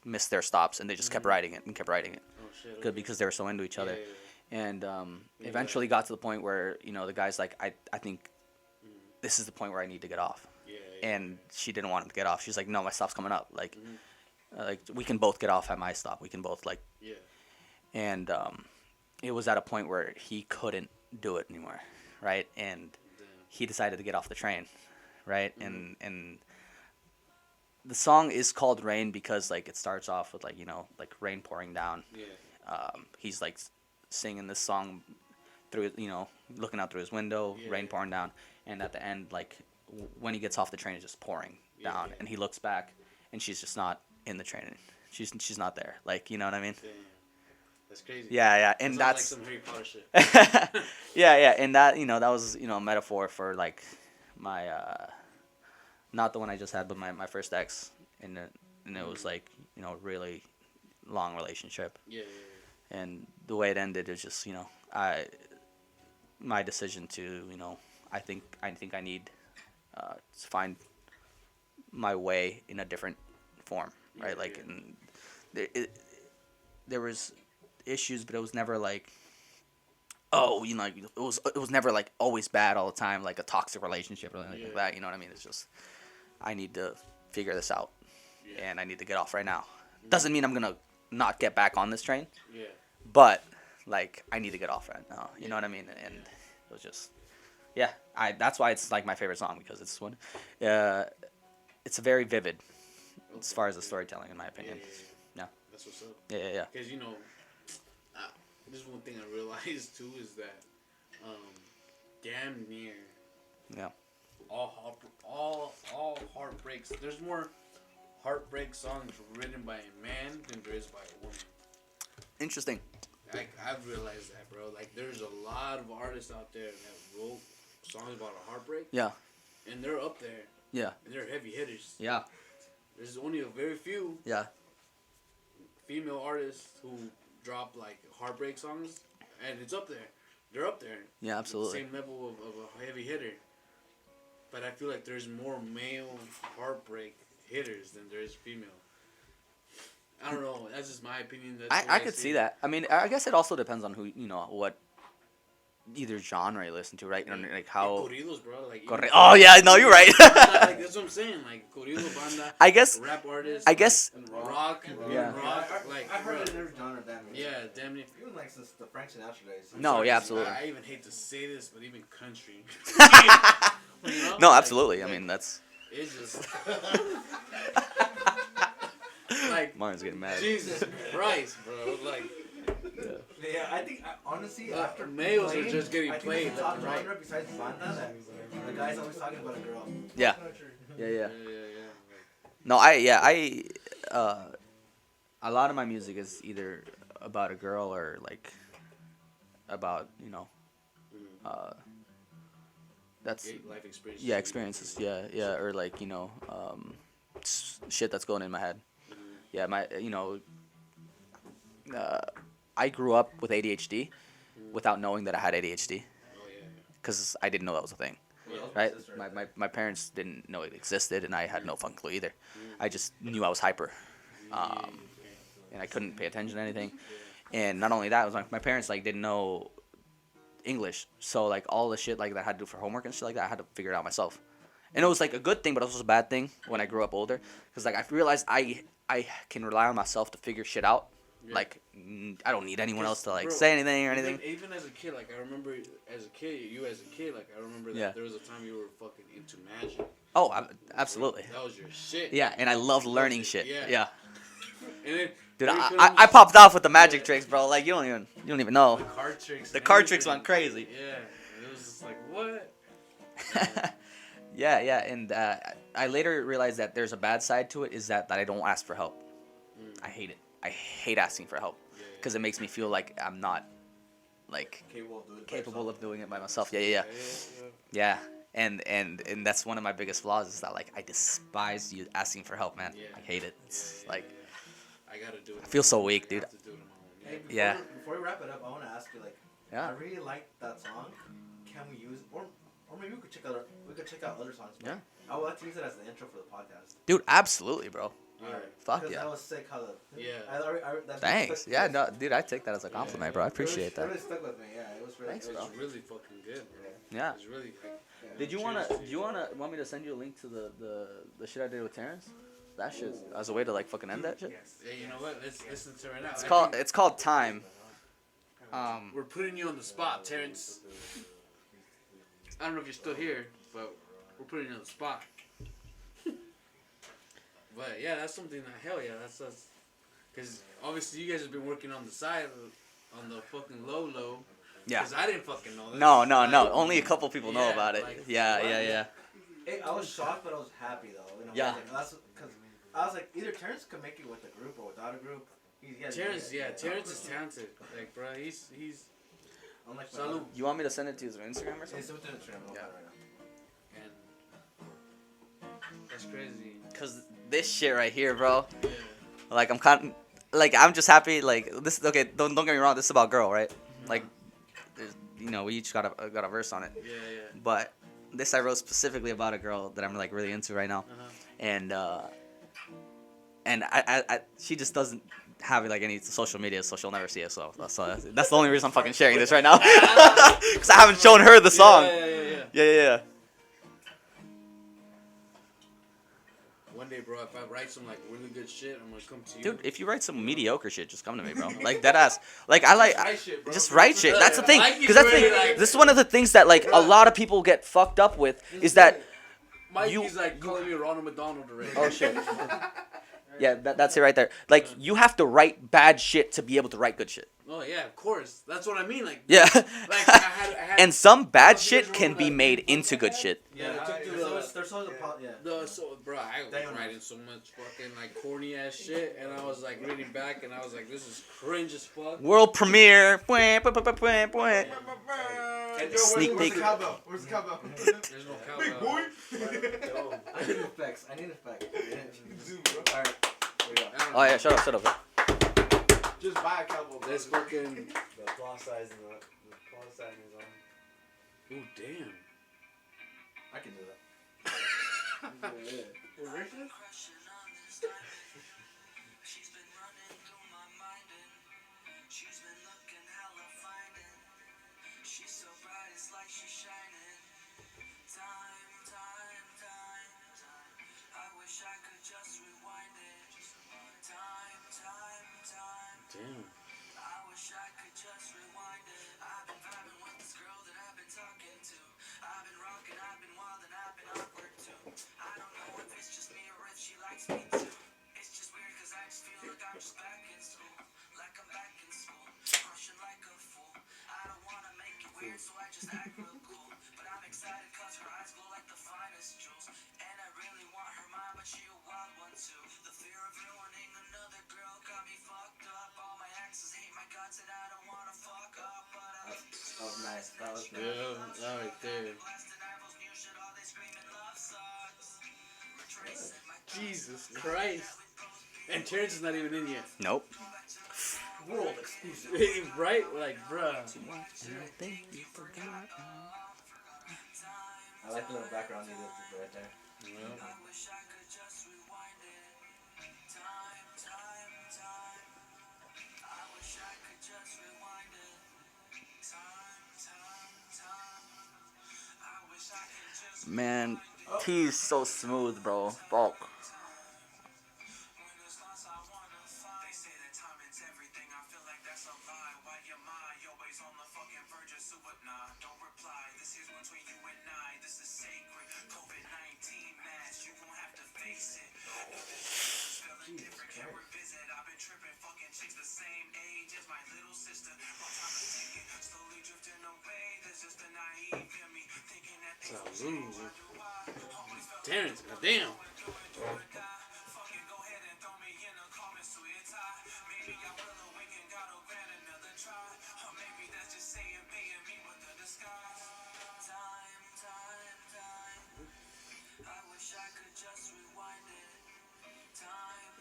missed their stops, and they just kept riding it and kept riding it. Oh, shit. Good, because they were so into each other. Yeah. And eventually got to the point where the guy's like, I think this is the point where I need to get off. Yeah. And she didn't want him to get off. She's like, no, my stop's coming up. Like, like we can both get off at my stop. We can both like. Yeah. And it was at a point where he couldn't do it anymore, right? And he decided to get off the train, right? And the song is called Rain because like it starts off with like rain pouring down. Yeah. He's like singing this song through, looking out through his window, Yeah. rain pouring down, and at the end, like when he gets off the train, it's just pouring down, Yeah. and he looks back, and she's just not in the train. She's not there. Like, you know what I mean? Damn. That's crazy. Yeah, and Sounds that's like some Harry Potter shit. yeah, and that that was a metaphor for like my not the one I just had, but my first ex, and it was like really long relationship, Yeah. and the way it ended is just my decision to I think I need to find my way in a different form, right? Yeah, Like, yeah. and there was issues, but it was never like, oh, like it was never like always bad all the time, like a toxic relationship or anything like that. You know what I mean? It's just I need to figure this out, and I need to get off right now. Doesn't mean I'm gonna not get back on this train, Yeah. but like I need to get off right now. You know what I mean? And it was just that's why it's like my favorite song, because it's one it's very vivid as far as the storytelling, in my opinion. Yeah. That's what's up. Yeah. Because this one thing I realized too is that damn near Yeah. all heartbreaks. There's more heartbreak songs written by a man than there is by a woman. Interesting. I've realized that, bro. Like, there's a lot of artists out there that wrote songs about a heartbreak. Yeah. And they're up there. Yeah. And they're heavy hitters. Yeah. There's only a very few Yeah. female artists who drop like heartbreak songs, and it's up there. They're up there. Yeah, absolutely. Same level of a heavy hitter. But I feel like there's more male heartbreak hitters than there is female. I don't know. That's just my opinion. That's the way I could see it. that. I mean, I guess it also depends on who, what either genre you listen to, right? Yeah. Like how. Corridos, bro. Like, Oh yeah, no, you're right. like, that's what I'm saying. Like corrido banda. I guess. Rap artists. I guess. And Rock. Yeah. Rock. Like, I've heard bro. it in every genre, damn near. Yeah, damn near. Even like since the Frank Sinatra days. No, yeah, absolutely. I even hate to say this, but even country. You know? No, Like- absolutely. I like, mean, that's. it's just like Martin's getting mad. Jesus Christ, bro. Like, Yeah, I think honestly after males are playing, just getting I think played it's the top left and right. genre besides banda that the guy's always talking about a girl. Yeah. yeah. Yeah. No, a lot of my music is either about a girl or like about that's Life experience. yeah, experiences, yeah, or like shit that's going in my head. Yeah, I grew up with ADHD without knowing that I had ADHD, Oh yeah. because I didn't know that was a thing. Yeah. Right? My parents didn't know it existed, and I had no fucking clue either. I just knew I was hyper, and I couldn't pay attention to anything. And not only that, it was like my parents like didn't know English, so like all the shit like that I had to do for homework and shit like that, I had to figure it out myself. And it was like a good thing, but also a bad thing when I grew up older, because like I realized I can rely on myself to figure shit out. Yeah. Like I don't need anyone else to like Bro, say anything or anything. Even as a kid, like I remember as a kid, like I remember that Yeah. there was a time you were fucking into magic. Oh, absolutely. That was your shit. Yeah, and I loved learning shit. Yeah. Yeah. And then Dude, here I comes popped off with the magic tricks, bro. Like you don't even know. the card tricks. The and card tricks everything. went crazy. Yeah, and it was just like what? yeah, and I later realized that there's a bad side to it. Is that I don't ask for help. I hate it. I hate asking for help because it makes me feel like I'm not like capable of doing it by myself. Yeah. And that's one of my biggest flaws is that like I despise you asking for help, man. Yeah. I hate it. It's like I gotta do it. I feel so weak, dude. I have to do it on my own. Hey, Yeah. Before we wrap it up, I want to ask you, like, Yeah. I really like that song. Can we use, or maybe we could check out other songs. Yeah. I would like to use it as the intro for the podcast. Dude, absolutely, bro. Alright. Fuck 'Cause yeah. That was sick. How the Yeah. that's Thanks. really Yeah, stuck- no, dude, I take that as a compliment, bro. I appreciate It that. really stuck with me. Yeah, it was really. Thanks, it was bro. It's really fucking good, bro. Yeah. It's really like. Did you Cheers. want me to send you a link to the shit I did with Terrence? That shit as a way to like fucking end that shit. Hey, you know what? Let's listen to it right now. It's called Time. We're putting you on the spot, Terrence. I don't know if you're still here, but we're putting you on the spot. But yeah, that's something that hell yeah, that's because obviously you guys have been working on the side, on the fucking low, Yeah. Because I didn't fucking know that. No. Only a couple people know Yeah, about it. like, Yeah. Hey, I was shocked, but I was happy though. In a way. Yeah. Like, that's because I was like, either Terrence could make it with a group or without a group. Terrence is talented. Like, bro, he's. I'm like, Salud. You want me to send it to his Instagram or Hey, something? so to Instagram. Yeah. Right now. And that's crazy. Cause this shit right here, bro. Yeah. Like I'm just happy. Like this. Okay, don't get me wrong. This is about girl, right? Like, we each got a verse on it. Yeah. But this I wrote specifically about a girl that I'm like really into right now, and I she just doesn't have like any social media, so she'll never see it. So that's the only reason I'm fucking sharing this right now, because I haven't shown her the song. Yeah. One day, bro, if I write some like really good shit, I'm gonna come to you. Dude, if you write some mediocre shit, just come to me, bro. Like dead ass. Like I like Write shit, bro. just write shit. That's the thing. Like, Because that's the thing. like- This is one of the things that like a lot of people get fucked up with is that. Mikey's like calling me Ronald McDonald already. Oh shit. Yeah, that's it right there. Like you have to write bad shit to be able to write good shit. Oh yeah, of course. That's what I mean. Like, Yeah. Like I had And some bad I'll shit be can be wrong, made into good shit. Yeah, There's always a yeah. bro, I was writing so much fucking like corny ass shit, and I was like reading back, and I was like, this is cringe as fuck. World premiere. Bwah, bwah, bwah, bwah, bwah. Sneak peek. Where's the cowbell? Where's the cowbell? There's no cowbell. I need effects. Alright. Here we go. Oh yeah, shut up. Just buy a cowboy. This fucking. The applause size and the applause sign is on. Ooh, damn. I can do that. Crushing on this diamond. She's been running through my mind and she's been looking hella fine and she's so bright it's like she's shining. Time. I wish I could just rewind it. Time. Damn. I wish I could just rewind it. I've been vibing with this girl that I've been talking to. I've been rocking, I've been wild, and I've been awkward too. I don't know if it's just me or if she likes me too. It's just weird cause I just feel like I'm just back in school. Like I'm back in school, crushing like a fool. I don't wanna make it weird so I just act real cool. But I'm excited cause her eyes glow like the finest jewels. And I really want her mind but she a wild one too. The fear of ruining another girl got me fucked up. All my exes hate my guts and I don't wanna fuck up. But I That was nice. That was nice. Yeah, alright there. blasting rivals music, all they screaming love sucks. Retracing my Jesus Christ. And Terrence is not even in yet. Nope. World exclusive. Right? Like, bruh. I like the little background you did right there. I wish I could just rewind it. Time. I wish I could just rewind it. Time. I wish I could just Man, he's so smooth, bro. Fuck. when it's lost, I wanna find. They say that timing's everything. I feel like that's a lie. Why your mind always on the fucking verge of suicide? Nah, don't reply. This is between you and I. This is sacred. COVID-19 mask. You won't have to face it. Nothing is feeling different. Can't revisit. I've been tripping. Fucking chicks the same age as my little sister. Wrong time is ticking. Slowly drifting away. There's just a naive in me thinking that things will change. Why do I always feel Terrence, goddamn. fucking go ahead and throw me in a coffin, sweet tie. Maybe I will awaken, God will grant another try. Or maybe that's just saying, paying me with a disguise. Time. I wish I could just rewind it. Time.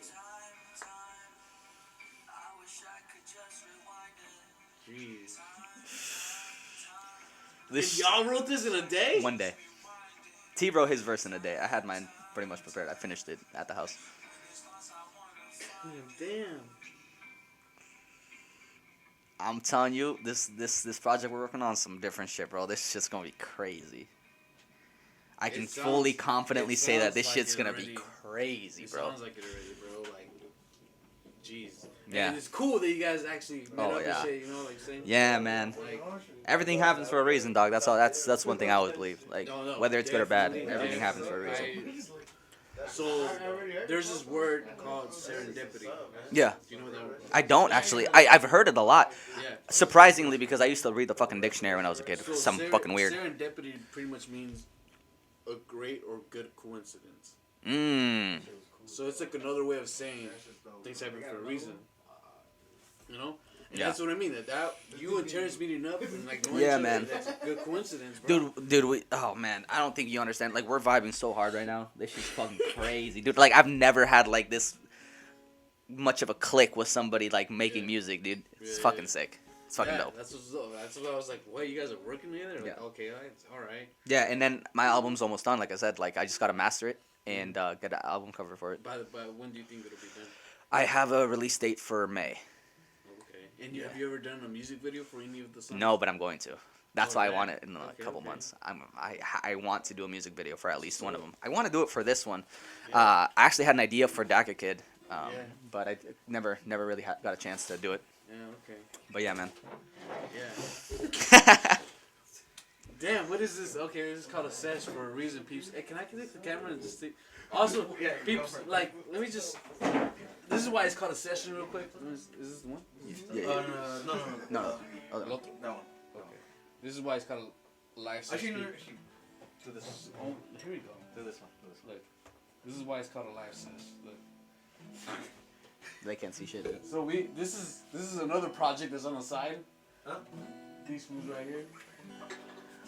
I wish I could just rewind it. Jeez. This Y'all wrote this in a day? one day. T wrote his verse in a day. I had mine pretty much prepared. I finished it at the house. Damn. I'm telling you, this project we're working on is some different shit, bro. This shit's gonna be crazy. I can fully confidently say that this shit's gonna be crazy, It bro. sounds like it already, bro. Like, jeez. Yeah. And it's cool that you guys actually met up yeah. and shit, you know, like saying. Yeah, man. Like, Everything happens for a reason, dog. That's all. That's one thing I always believe. Like No, whether it's good or bad, definitely, everything happens for a reason. So there's this word called serendipity. Yeah. Do you know what that word? I don't actually. I've heard it a lot. Yeah. Surprisingly, because I used to read the fucking dictionary when I was a kid. So Some fucking weird. Serendipity pretty much means a great or good coincidence. Mmm. So it's like another way of saying things happen for a reason. You know? And Yeah. that's what I mean. That you and Terrence meeting up and like knowing Yeah, each other, man. that's a good coincidence, bro. Dude, oh man, I don't think you understand. Like, we're vibing so hard right now. This shit's fucking crazy, dude. Like, I've never had like this much of a click with somebody like making music, dude. It's fucking sick. It's fucking dope. That's what I was like. Wait, you guys are working together? Like, okay, all right. Yeah, and then my album's almost done. Like I said, like I just gotta master it and get an album cover for it. By when do you think it'll be done? I have a release date for May. Okay. And have you ever done a music video for any of the songs? No, but I'm going to. That's why I want it in a Okay, couple okay. months. I want to do a music video for at least one of them. I want to do it for this one. I actually had an idea for Daca Kid, but I never really got a chance to do it. Yeah. Okay. But yeah, man. Yeah. Damn, what is this? Okay, this is called a sesh for a reason, peeps. Hey, can I connect the camera and just see? Also, peeps, like, let me just. This is why it's called a session, real quick. Is this the one? Yeah. No. That one. Okay. This is why it's called a live session. Actually, do this one. Oh, here we go. Do this one. Look, this is why it's called a live session. Look. They can't see shit. So this is another project that's on the side. Huh? These fools right here.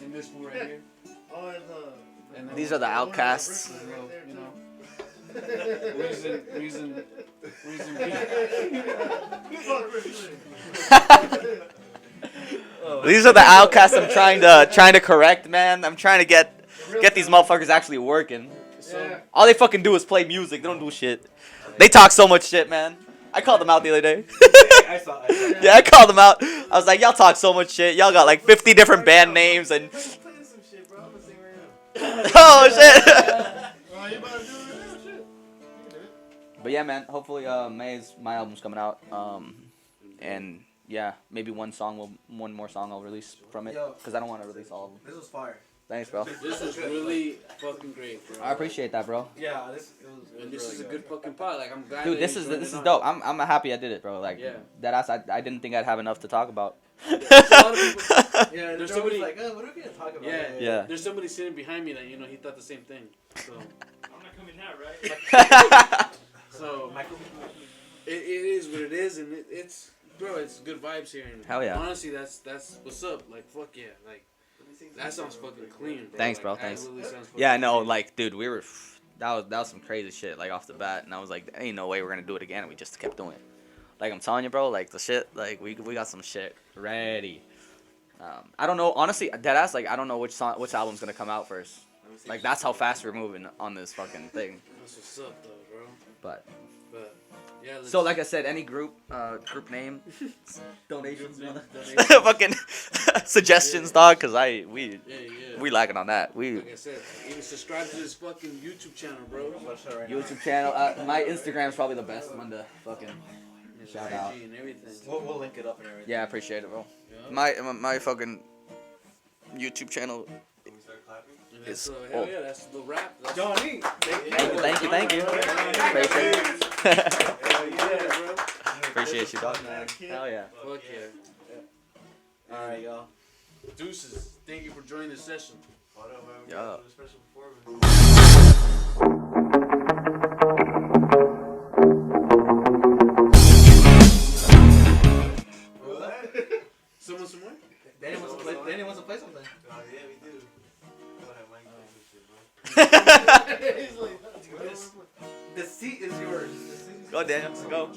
And this fool right here. Oh, And then These are the outcasts. this little, you know. Reason These are the outcasts I'm trying to correct, man. I'm trying to get these motherfuckers actually working. So, All they fucking do is play music. They don't do shit. They talk so much shit, man. I called them out the other day. I saw. Yeah, I called them out. I was like, y'all talk so much shit. Y'all got like 50 different band names and. playing some shit, bro. I'm gonna sing right now. Oh shit. Oh, you about to do it right now? Shit. You can do it. But yeah, man. Hopefully, my album's coming out. And yeah, maybe one more song I'll release from it, because I don't want to release all of them. This was fire. Thanks, bro. this is really fucking great, bro. I appreciate that, bro. Yeah, And this is a good fucking part. Like, I'm glad. Dude, that this you is joined this in is on dope. it. I'm happy I did it, bro. Like Yeah. that ass, I didn't think I'd have enough to talk about. A lot of people. Yeah, There's there's somebody- somebody like, what are we gonna talk about? Yeah. Yeah. There's somebody sitting behind me that he thought the same thing. So, I'm not coming out, right? so Michael. it is what it is, and it's bro, it's good vibes here. And Hell yeah. Honestly, that's what's up. Like, fuck yeah. Like, that sounds fucking clean, bro. Thanks, Like, bro, that thanks. literally sounds fucking Yeah, no, clean. like, dude, that was some crazy shit, like, off the bat, and I was like, ain't no way we're gonna do it again, and we just kept doing it. Like, I'm telling you, bro, like, the shit, like, we got some shit ready. I don't know, honestly, deadass, like, I don't know which album's gonna come out first. Like, that's how fast we're moving on this fucking thing. That's what's up, though, bro. But, Yeah. Let's, so, like I said, any group name, donations, Donations. fucking suggestions, dog, because we Yeah. lacking on that. We Like I said, even subscribe to this fucking YouTube channel, bro. YouTube channel. My Instagram's probably the best one to fucking shout IG out. and everything. We'll link it up and everything. Yeah, I appreciate it, bro. Yeah. My fucking YouTube channel. And that's, It's- hell yeah, that's the rap. That's Johnny. Thank you. Appreciate it. Yeah, bro. Appreciate you, dog. Hell yeah. Fuck yeah. Alright, y'all. Deuces. Thank you for joining the session. Hold up, man. We Yeah. gotta do a special performance. Someone some more? Danny wants to play something. Oh, yeah, we do. Go ahead, Mike. Play some shit, bro. He's like, The seat is yours. Go, Daniel. Go.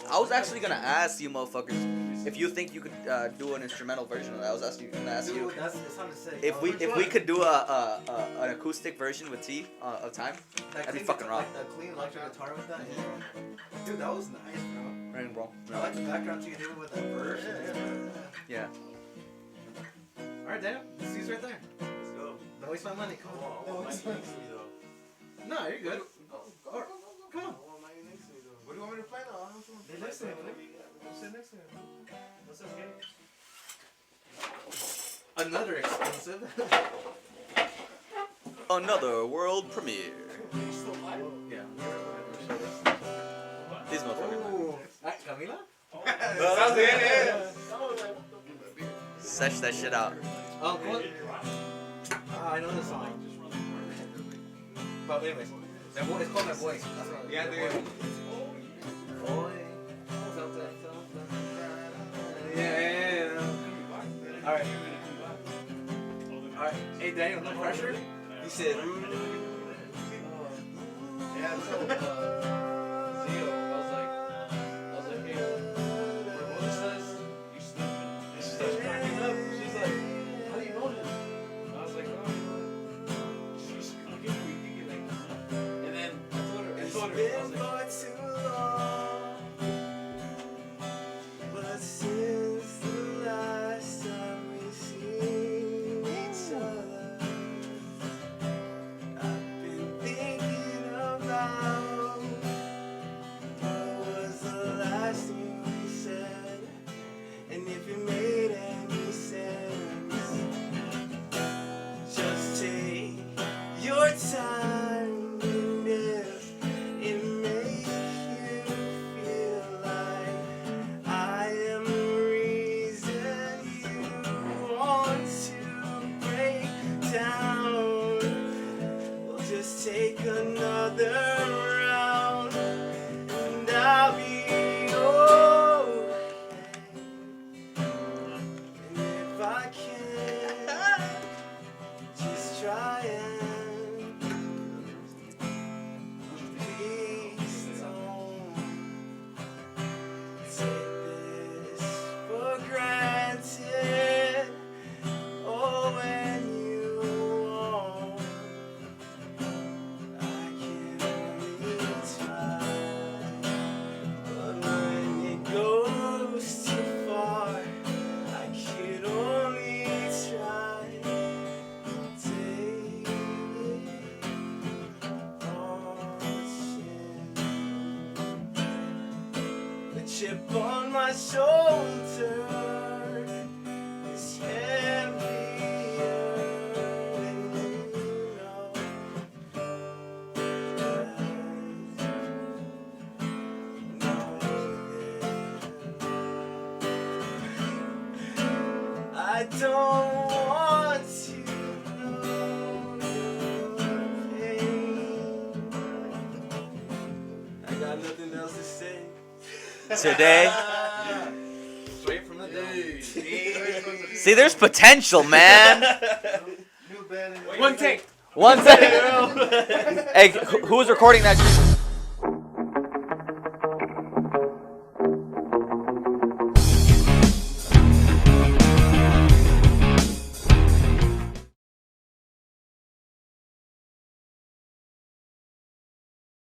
I was actually gonna ask you, motherfuckers, if you think you could do an instrumental version of that. I was gonna ask you Dude, it's hard to say. if we could do an acoustic version with T of Time. That'd be fucking rock. Like the clean electric guitar with that. Yeah. Dude, that was nice, bro. Right, bro. I like the background you did with that verse. Yeah. Alright, Daniel. The seat's right there. Let's go. Don't waste my money. Come I want Mike next to me, though. No, you're good. Go, Or- come on. I want Mike next to me, though. What do you want me to play now? I don't know. They next to me, man. I'll sit next to him. That's okay. Another expensive. another world premiere. Yeah. These motherfuckers. Camila? Sesh that shit out. Oh, cool. I know this song. But anyways, that boy, it's called My Boy. Yeah, dude. Boy. Yeah. Alright. Alright. Hey, Daniel, no pressure? You said, Yeah, so, Zio, I was like, hey, what says you sniffing? And she starts cracking up. She's like, how do you know this? And I was like, oh, you know, she's giving me giggling. And then I told her, I was like, But since the last time we seen each other, I've been thinking about what was the last thing we said, and if it made any sense. Just take your time, and if it makes you feel like I am the reason you want to break down, we'll just take another round, and I'll be okay. And if I can, just try and please don't take this for granted. Oh, when you won't, I can only try. But when it goes too far, I can only try. Take it on chin. The chip on my shoulder is heavier than you know. I don't want to know your pain. I got nothing else to say. Today. straight from the dome. See, there's potential, man. New band. one take. One second. Hey, who was recording that?